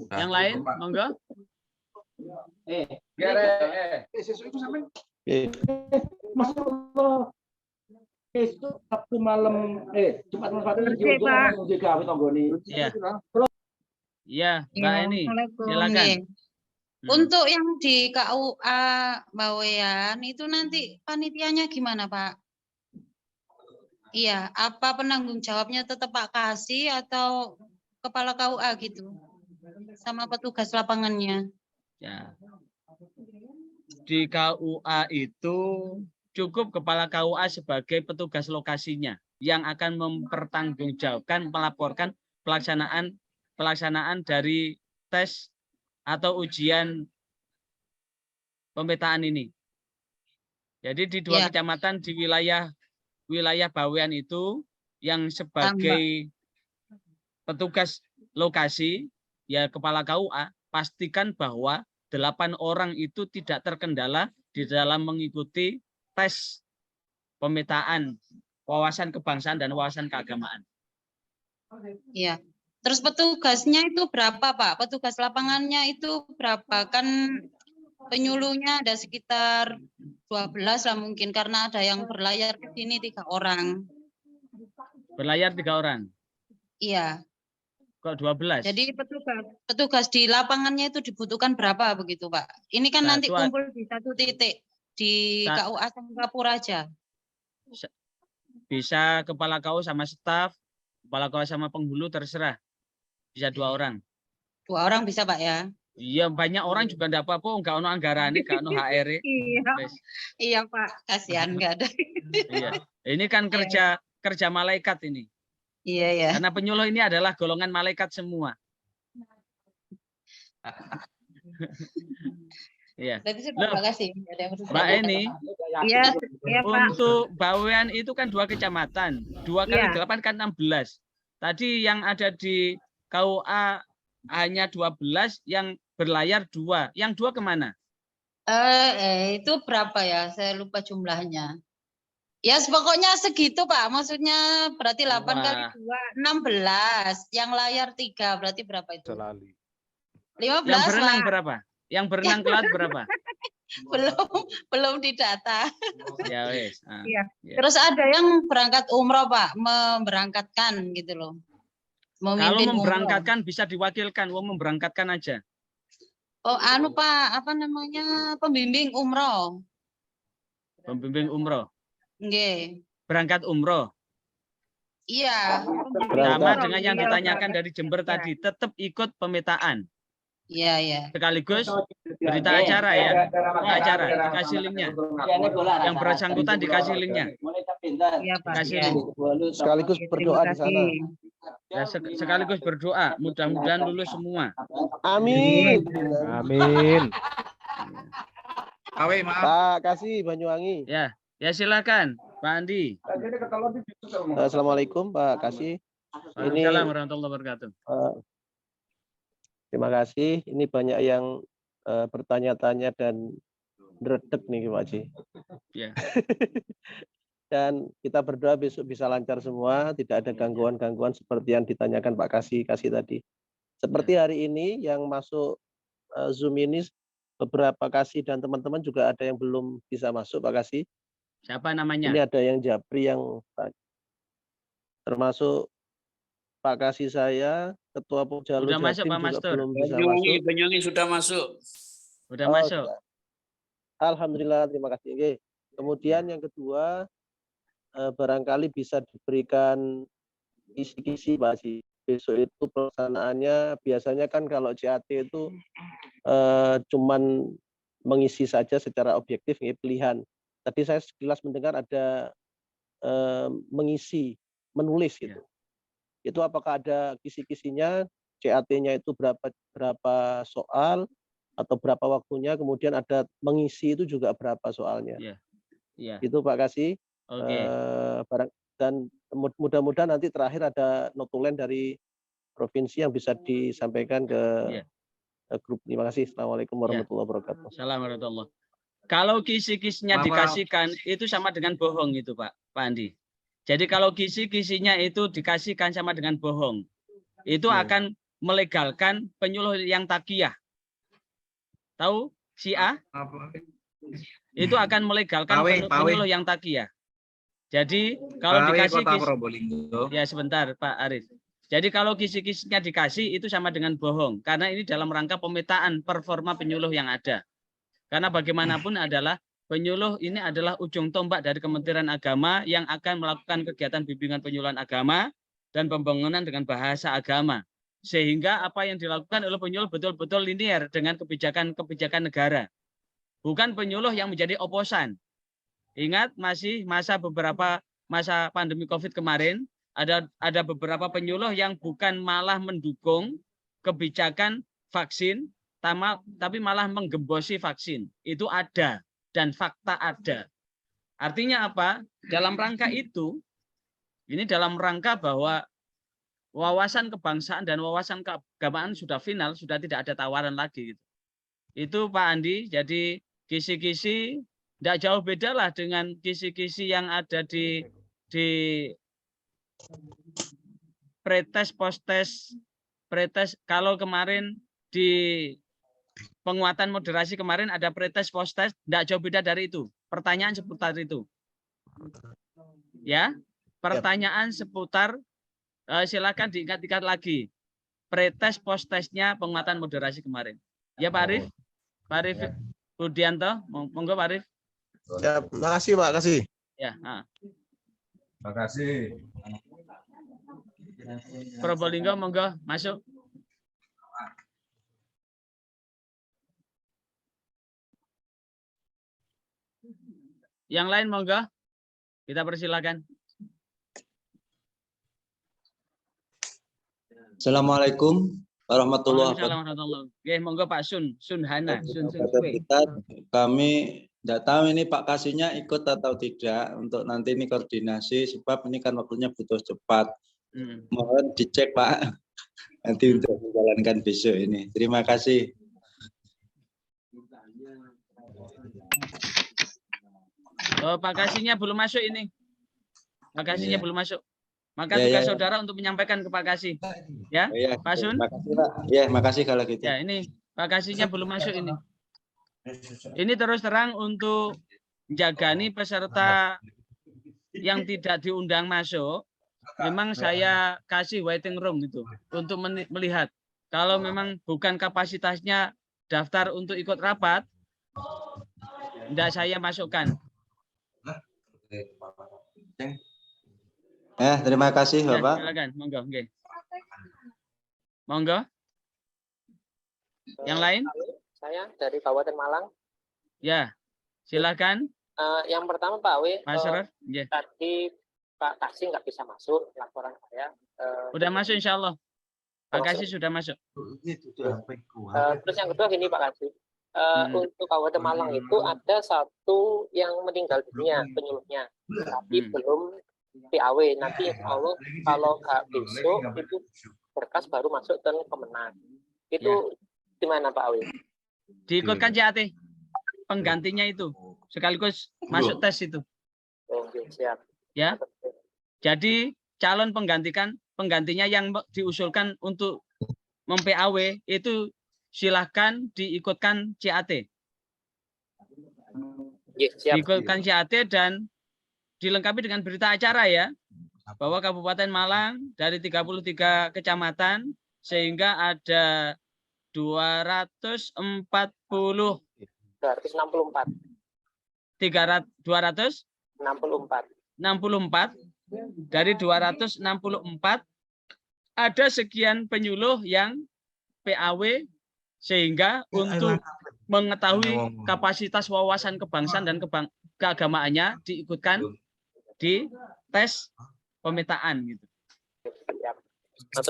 Yang lain monggo. Itu Sabtu malam Jumat malam Iya, Mbak Eni, silakan. Untuk yang di KUA Bawean itu nanti panitianya gimana, Pak? Iya, apa penanggung jawabnya tetap Pak Kasih atau kepala KUA gitu? Sama petugas lapangannya. Ya. Di KUA itu cukup kepala KUA sebagai petugas lokasinya yang akan mempertanggungjawabkan, melaporkan pelaksanaan dari tes atau ujian pemetaan ini. Jadi di dua kecamatan di wilayah Bawean itu yang sebagai petugas lokasi ya kepala KUA pastikan bahwa 8 orang itu tidak terkendala di dalam mengikuti tes pemetaan wawasan kebangsaan dan wawasan keagamaan. Iya. Terus petugasnya itu berapa, Pak? Petugas lapangannya itu berapa? Kan penyuluhnya ada sekitar 12 lah mungkin, karena ada yang berlayar ke sini 3 orang. Berlayar 3 orang? Iya. Kok 12? Jadi petugas di lapangannya itu dibutuhkan berapa begitu, Pak? Ini kan nanti kumpul di satu titik di KUA Sangkapura aja. Bisa kepala KUA sama staf, kepala KUA sama penghulu terserah. Bisa 2 orang. 2 orang bisa, Pak ya? Iya, banyak orang juga enggak apa-apa, enggak ono anggarane, enggak ono HR. Iya, Pak. Kasihan enggak ada. Iya. Ini kan kerja malaikat ini. Iya, ya. Karena penyuluh ini adalah golongan malaikat semua. Iya. Terima kasih. Mbak Eni, iya, Pak. untuk Bawean itu kan 2 kecamatan. 2 kali 8 kan 16. Tadi yang ada di KUA hanya 12, yang berlayar 2. Yang 2 kemana? Itu berapa ya? Saya lupa jumlahnya. Ya, pokoknya segitu, Pak. Maksudnya berarti 8 kali 2, 16. Yang layar 3, berarti berapa itu? 15, yang berenang Pak. berapa? Yang berenang ke laut berapa? belum didata. Ya wes. Iya. Terus ada yang berangkat umroh, Pak, memberangkatkan gitu loh. Kalau memberangkatkan bisa diwakilkan, memberangkatkan aja. Oh, Pak, apa namanya? Pembimbing umroh. Pembimbing umroh. Nggih. Berangkat umroh. Iya. Sama dengan yang ditanyakan dari Jember tadi, tetap ikut pemetaan. Iya, iya. Sekaligus berita acara ya. Acara dikasih linknya. Yang bersangkutan dikasih linknya. Iya, Pak. Kasih link. Sekaligus berdoa di sana. Ya, sekaligus berdoa. Mudah-mudahan lulus semua. Amin. Amin. Pak Kasih Banyuwangi. Ya, ya silakan Pak Andi. Assalamualaikum Pak Kasih. Waalaikumsalam warahmatullahi wabarakatuh. Terima kasih. Ini banyak yang bertanya-tanya dan redek nih Pak Haji. Ya. Dan kita berdoa besok bisa lancar semua, tidak ada gangguan-gangguan seperti yang ditanyakan Pak Kasih tadi. Seperti hari ini yang masuk Zoom ini, beberapa Kasih dan teman-teman juga ada yang belum bisa masuk Pak Kasih. Siapa namanya? Ini ada yang Japri yang termasuk Pak Kasih saya, Ketua Pokjalu Jatim masuk, Pak juga Master. belum bisa masuk. Banyuwangi sudah masuk. Sudah masuk. Alhamdulillah, terima kasih. Oke. Kemudian yang kedua, barangkali bisa diberikan kisi-kisi Pak Haji. Besok itu pelaksanaannya biasanya kan kalau CAT itu cuman mengisi saja secara objektif, pilihan. Tadi saya sekilas mendengar ada mengisi, menulis gitu. Itu apakah ada kisi-kisinya, CAT-nya itu berapa soal atau berapa waktunya, kemudian ada mengisi itu juga berapa soalnya. Iya. Itu Pak Kasih. Oke. Dan mudah-mudahan nanti terakhir ada notulen dari provinsi yang bisa disampaikan ke grup. Terima kasih. Assalamualaikum warahmatullahi wabarakatuh. Assalamualaikum warahmatullahi wabarakatuh. Kalau kisi-kisinya dikasihkan itu sama dengan bohong itu Pak Andi. Jadi kalau kisi-kisinya itu dikasihkan sama dengan bohong, itu akan melegalkan penyuluh yang takiyah. Tahu Syiah? Itu akan melegalkan penyuluh yang takiyah. Jadi kalau dikasih ya sebentar Pak Arif. Jadi kalau kisi-kisinya dikasih itu sama dengan bohong, karena ini dalam rangka pemetaan performa penyuluh yang ada. Karena bagaimanapun adalah penyuluh ini adalah ujung tombak dari Kementerian Agama yang akan melakukan kegiatan bimbingan penyuluhan agama dan pembangunan dengan bahasa agama. Sehingga apa yang dilakukan oleh penyuluh betul-betul linear dengan kebijakan-kebijakan negara. Bukan penyuluh yang menjadi oposan. Ingat masih masa pandemi COVID kemarin, ada beberapa penyuluh yang bukan malah mendukung kebijakan vaksin, tapi malah menggembosi vaksin. Itu ada dan fakta ada. Artinya apa? Dalam rangka itu, ini dalam rangka bahwa wawasan kebangsaan dan wawasan keagamaan sudah final, sudah tidak ada tawaran lagi. Itu Pak Andi, jadi kisi-kisi tidak jauh beda lah dengan kisi-kisi yang ada di pretest, postes, pretest. Kalau kemarin di penguatan moderasi kemarin ada pretest, postes, tidak jauh beda dari itu. Pertanyaan seputar itu. Ya, pertanyaan seputar, silakan diingat-ingat lagi. Pretest, postesnya penguatan moderasi kemarin. Ya Pak Arif, Pak Arif Budianto, monggo Pak Arif. Ya, makasih Pak, kasih. Ya, Terima kasih. Probolinggo monggo masuk. Yang lain monggo. Kita persilakan. Assalamualaikum warahmatullahi wabarakatuh. Oke, monggo Pak Sun Hana. Kami tidak tahu ini Pak Kasihnya ikut atau tidak untuk nanti ini koordinasi, sebab ini kan waktunya butuh cepat. Mohon dicek Pak nanti untuk menjalankan besok ini. Terima kasih. Oh, Pak Kasihnya belum masuk ini. Pak Kasihnya belum masuk. Maka tugas saudara untuk menyampaikan ke Pak Kasih. Ya, Pak Sun. Makasih Pak. Ya, makasih kalau gitu. Ya, ini Pak Kasihnya belum masuk ini. Ini terus terang untuk menjagani peserta yang tidak diundang masuk. Memang saya kasih waiting room gitu untuk melihat. Kalau memang bukan kapasitasnya daftar untuk ikut rapat, tidak saya masukkan. Terima kasih Bapak. Silakan, monggo. Okay. Monggo. Yang lain? Saya dari Kabupaten Malang. Ya, silakan. Yang pertama Pak W. Tadi Pak Kasih nggak bisa masuk laporan saya. Udah masuk Insya Allah. Pak Kasih sudah masuk. Terus yang kedua gini Pak Kasih. Untuk Kabupaten Malang itu ada satu yang meninggal dunia penyuluhnya, tapi belum PAW. Nanti Insya Allah kalau nggak besok itu berkas baru masuk ke Kemenang. Itu gimana Pak Awi? Diikutkan CAT penggantinya itu sekaligus masuk tes itu. Oke, siap. Ya. Jadi calon penggantinya yang diusulkan untuk mem-PAW itu silahkan diikutkan CAT. Diikutkan CAT dan dilengkapi dengan berita acara ya, bahwa Kabupaten Malang dari 33 kecamatan sehingga ada 264 dari 264 ada sekian penyuluh yang PAW sehingga untuk mengetahui kapasitas wawasan kebangsaan dan keagamaannya diikutkan di tes pemetaan gitu.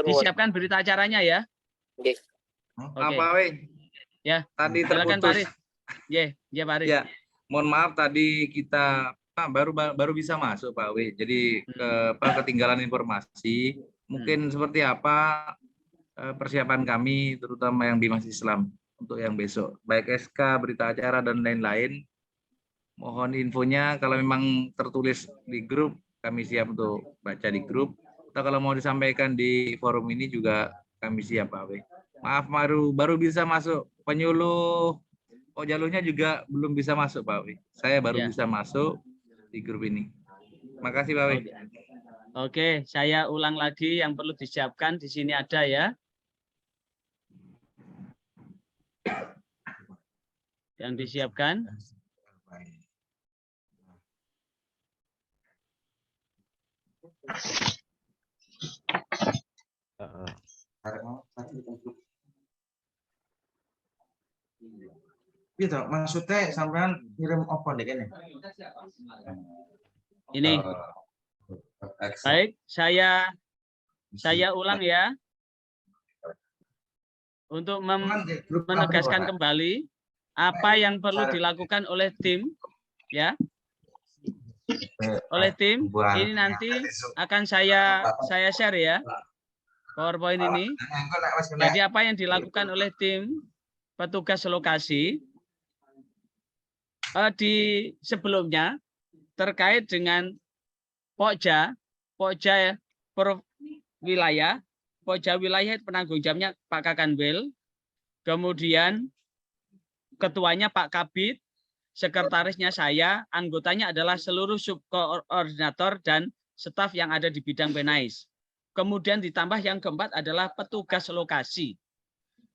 Disiapkan berita acaranya ya. Oke. Pak Wei. Ya. Tadi silakan Pak Arif. Ya, Pak Arif. Ya, mohon maaf tadi kita baru bisa masuk Pak Wei. Jadi ketinggalan informasi. Mungkin seperti apa persiapan kami terutama yang di Masjid Islam untuk yang besok. Baik SK, berita acara dan lain-lain. Mohon infonya kalau memang tertulis di grup kami siap untuk baca di grup. Atau kalau mau disampaikan di forum ini juga kami siap Pak Wei. Maaf baru bisa masuk penyuluh. Jalurnya juga belum bisa masuk Pak Wei. Saya baru bisa masuk di grup ini. Makasih Pak Wei. Oke, saya ulang lagi yang perlu disiapkan di sini ada ya. Yang disiapkan Gitu, maksudnya sampean kirim apa nih kene? Ini. Baik, saya ulang ya. Untuk menegaskan kembali apa yang perlu dilakukan oleh tim, ya. Oleh tim, ini nanti akan saya share ya. PowerPoint ini. Jadi apa yang dilakukan oleh tim petugas lokasi di sebelumnya terkait dengan Pokja per wilayah. Pokja wilayah penanggung jawabnya Pak Kakanwil, kemudian ketuanya Pak Kabid, sekretarisnya saya, anggotanya adalah seluruh subkoordinator dan staf yang ada di bidang Penais. Kemudian ditambah yang keempat adalah petugas lokasi.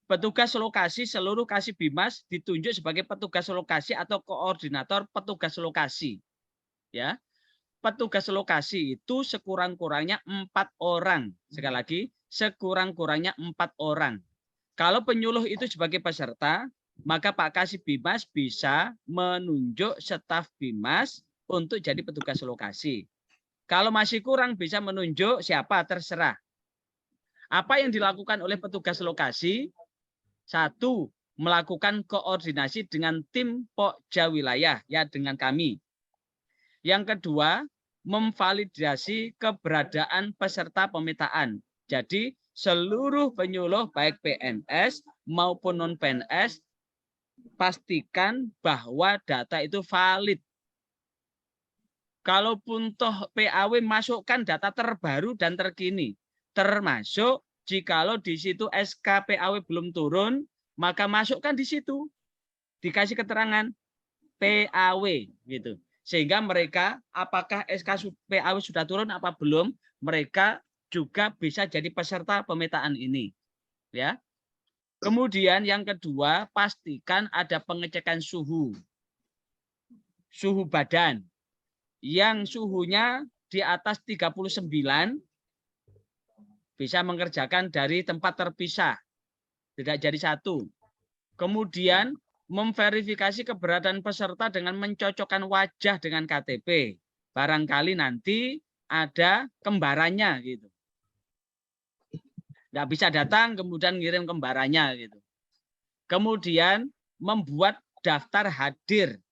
Petugas lokasi seluruh Kasih Bimas ditunjuk sebagai petugas lokasi atau koordinator petugas lokasi. Ya. Petugas lokasi itu sekurang-kurangnya 4 orang. Sekali lagi, sekurang-kurangnya 4 orang. Kalau penyuluh itu sebagai peserta, maka Pak Kasih Bimas bisa menunjuk staf Bimas untuk jadi petugas lokasi. Kalau masih kurang bisa menunjuk siapa, terserah. Apa yang dilakukan oleh petugas lokasi? 1, melakukan koordinasi dengan tim Pokja wilayah, ya dengan kami. Yang kedua, memvalidasi keberadaan peserta pemetaan. Jadi seluruh penyuluh baik PNS maupun non-PNS pastikan bahwa data itu valid. Kalaupun toh PAW masukkan data terbaru dan terkini, termasuk jikalau di situ SK PAW belum turun, maka masukkan di situ. Dikasih keterangan PAW gitu. Sehingga mereka apakah SK PAW sudah turun apa belum, mereka juga bisa jadi peserta pemetaan ini. Ya. Kemudian yang kedua, pastikan ada pengecekan suhu. Suhu badan. Yang suhunya di atas 39 bisa mengerjakan dari tempat terpisah. Tidak jadi satu. Kemudian memverifikasi keberadaan peserta dengan mencocokkan wajah dengan KTP. Barangkali nanti ada kembarannya gitu. Nggak bisa datang kemudian ngirim kembarannya gitu. Kemudian membuat daftar hadir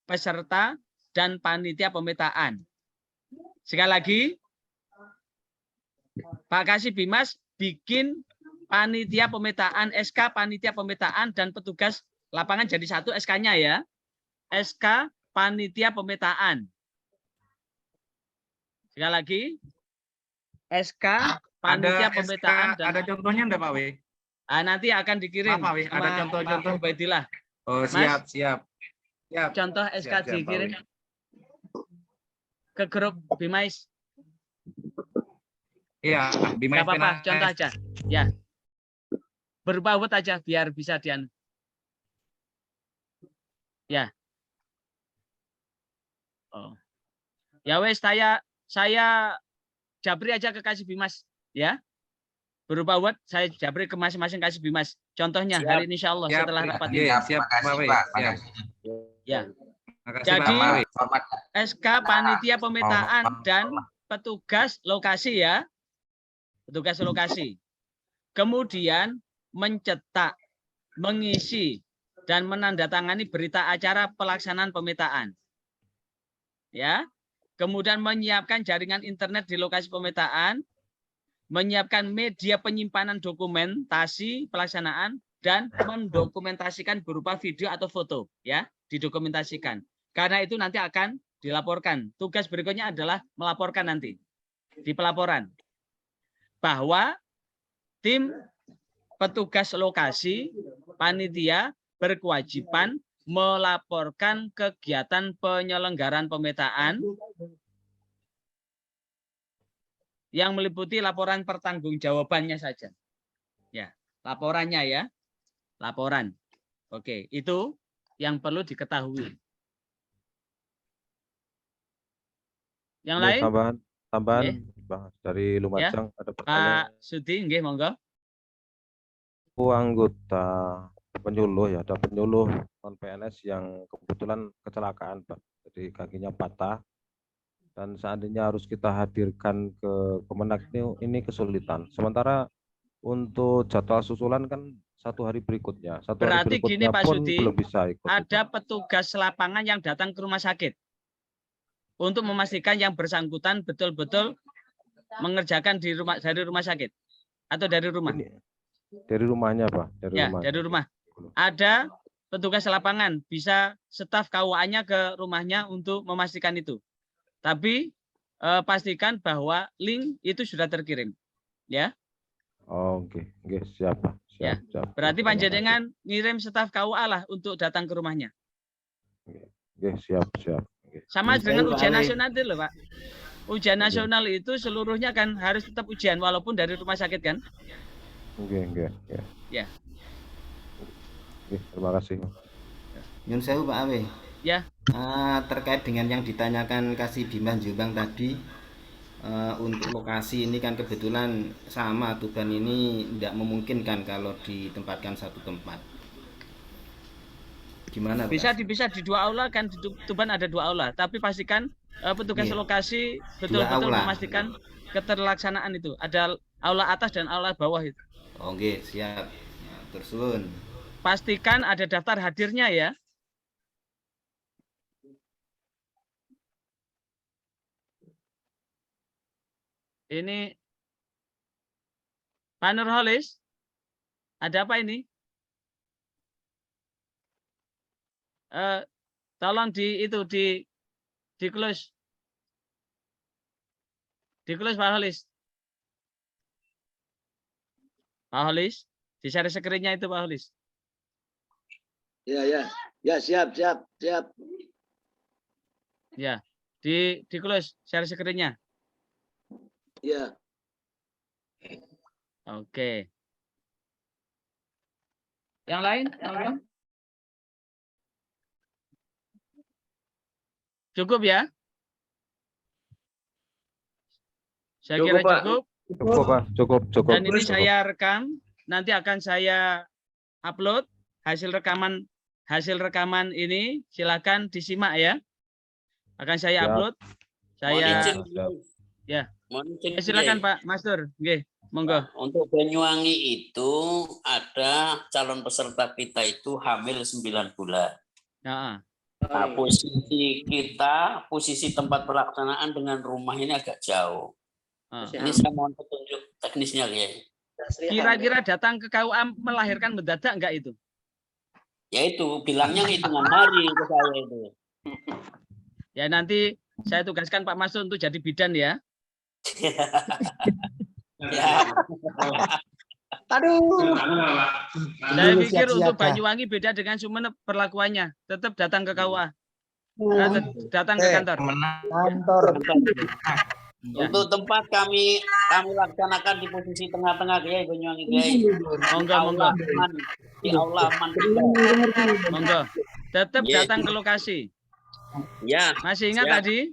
peserta dan panitia pemetaan. Sekali lagi, Pak Kasih Bimas bikin panitia pemetaan, SK panitia pemetaan dan petugas lapangan jadi satu SK-nya ya. SK panitia pemetaan. Sekali lagi, SK panitia pemetaan. Dan ada contohnya enggak Pak W? Nanti akan dikirim. Pak W, ada contoh-contoh. Ubaidillah. Oh, siap, siap. Contoh SK dikirim ke grup Bimais. Iya, Bimais. Enggak apa-apa, contoh aja. Ya. Berupa word aja biar bisa dian. Ya. Oh. Ya wes saya jabri aja ke Kasih Bimas ya. Berupa word saya jabri ke masing-masing Kasih Bimas. Contohnya siap. Hari ini insyaallah setelah rapat ini. Siap, Pak. Ya. Makasih, jadi Pak. SK panitia pemetaan dan petugas lokasi ya. Petugas lokasi. Kemudian mencetak, mengisi dan menandatangani berita acara pelaksanaan pemetaan. Ya. Kemudian menyiapkan jaringan internet di lokasi pemetaan, menyiapkan media penyimpanan dokumentasi pelaksanaan dan mendokumentasikan berupa video atau foto, ya, didokumentasikan. Karena itu nanti akan dilaporkan. Tugas berikutnya adalah melaporkan nanti di pelaporan bahwa tim petugas lokasi panitia berkewajiban melaporkan kegiatan penyelenggaraan pemetaan yang meliputi laporan pertanggungjawabannya saja. Ya, laporannya ya. Laporan. Oke, itu yang perlu diketahui. Yang lain? tambahan Bang dari Lumajang ada pertanyaan. Pak Sudi, nggih monggo. Anggota penyuluh ya, ada penyuluh non PNS yang kebetulan kecelakaan Pak, jadi kakinya patah dan seandainya harus kita hadirkan ke Kemenak ini kesulitan. Sementara untuk jadwal susulan kan 1 hari berikutnya, Berarti gini Pak pun Sudi, belum bisa ikut. ada petugas lapangan yang datang ke rumah sakit untuk memastikan yang bersangkutan betul-betul mengerjakan dari rumah sakit atau dari rumah. Dari rumahnya Pak, Dari rumah. Ada petugas lapangan, bisa staf KUA-nya ke rumahnya untuk memastikan itu. Tapi pastikan bahwa link itu sudah terkirim, ya. Oh, oke, siap Pak. Siap. Berarti panjenengan ngirim staf KUA lah untuk datang ke rumahnya. Siap. Sama dengan ujian nasional itu loh Pak. Ujian nasional itu seluruhnya kan harus tetap ujian walaupun dari rumah sakit kan? Ya. Terima kasih. Nyun sewu Pak Awe. Ya. Terkait dengan yang ditanyakan Kasih Bima Jombang tadi, untuk lokasi ini kan kebetulan sama Tuban ini tidak memungkinkan kalau ditempatkan satu tempat. Gimana Pak? Bisa di 2 aula kan, di Tuban ada 2 aula, tapi pastikan petugas lokasi betul-betul memastikan keterlaksanaan itu. Ada aula atas dan aula bawah itu. Oke, siap. Terus pastikan ada daftar hadirnya ya. Ini Pak Nurholis, ada apa ini? Tolong di close. Di close Pak Holis. Pak Holis, di share screen-nya itu Pak Holis. Ya, siap. Ya, di close share screen-nya. Ya. Oke. Yang lain? Cukup ya? Saya kira cukup. Cukup. Dan ini saya rekam, nanti akan saya upload hasil rekaman ini, silakan disimak ya. Akan saya upload. Silakan Pak Mastur, nggih, monggo. Untuk Banyuwangi itu ada calon peserta kita itu hamil 9 bulan. Nah, posisi tempat pelaksanaan dengan rumah ini agak jauh. Ini saya mohon petunjuk teknisnya ya. Kira-kira datang ke KUA melahirkan mendadak enggak itu? Ya itu bilangnya hitungan hari ke saya itu. Ya nanti saya tugaskan Pak Masud untuk jadi bidan ya. Aduh. Saya pikir untuk Banyuwangi beda dengan Sumeneb perlakuannya. Tetap datang ke KUA. Datang ke kantor. Untuk tempat kami laksanakan di posisi tengah-tengah ya Banyuwangi Kiai. Monggo. Di aula aman. Monggo. Tetap datang ke lokasi. Ya. Masih ingat tadi?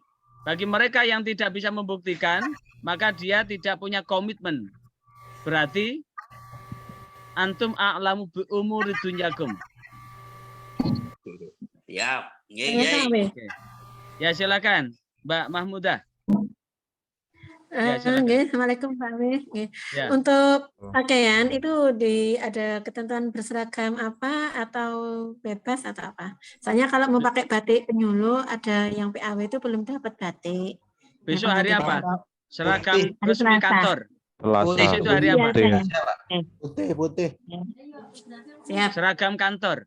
Bagi mereka yang tidak bisa membuktikan, maka dia tidak punya komitmen. Berarti antum a'lamu bi umuri dunyakum. Ya, ya silakan Mbak Mahmudah. Assalamualaikum Pak Awe. Ya. Untuk pakaian itu ada ketentuan berseragam apa atau bebas atau apa? Soalnya kalau mau pakai batik penyuluh ada yang PAW itu belum dapat batik. Besok hari apa? Seragam resmi kantor. Selasa. Itu hari apa? Putih. Siap. Seragam kantor.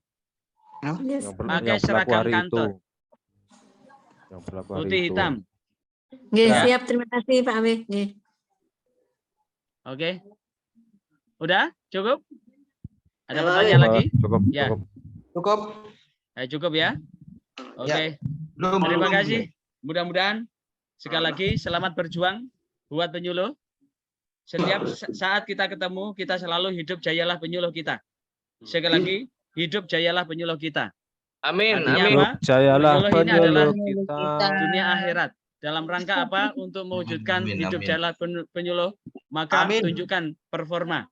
Pakai seragam kantor. Putih hitam. Siap, terima kasih Pak Awe. Oke. Udah? Cukup? Ada pertanyaan lagi? Cukup. Ya. Cukup ya. Oke. Terima kasih. Mudah-mudahan sekali lagi selamat berjuang buat penyuluh. Setiap saat kita ketemu, kita selalu hidup jayalah penyuluh kita. Sekali lagi, hidup jayalah penyuluh kita. Amin. Artinya apa? Jayalah penyuluh ini adalah kita. dunia akhirat. dalam rangka apa? Untuk mewujudkan hidup jalan penyuluh, maka tunjukkan performa.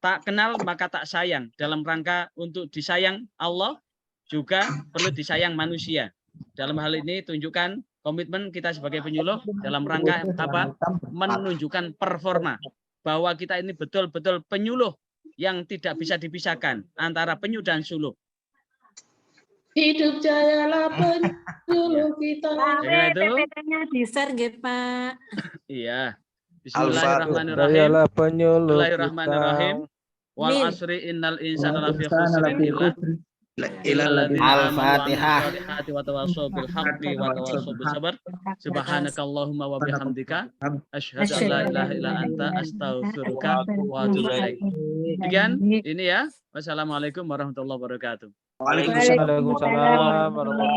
Tak kenal maka tak sayang. Dalam rangka untuk disayang Allah, juga perlu disayang manusia. Dalam hal ini tunjukkan komitmen kita sebagai penyuluh dalam rangka apa? Menunjukkan performa. Bahwa kita ini betul-betul penyuluh yang tidak bisa dipisahkan antara penyu dan suluh. Hidup jayalah penyuluh kita. PPT-nya di-share nggih, Pak. Iya. Bismillahirrahmanirrahim. Jayalah penyuluh Bismillahirrahmanirrahim. Wal asri innal insana lafi khusrin illa Al-Fatihah. wa tawassaw bil haqqi wa tawassaw bis sabr. Subhanakallahumma wa bihamdika asyhadu an la ilaha illa anta astaghfiruka wa atubu ilaik. Demikian ini ya. Wassalamualaikum warahmatullahi wabarakatuh. Waalaikumsalam warahmatullahi wabarakatuh.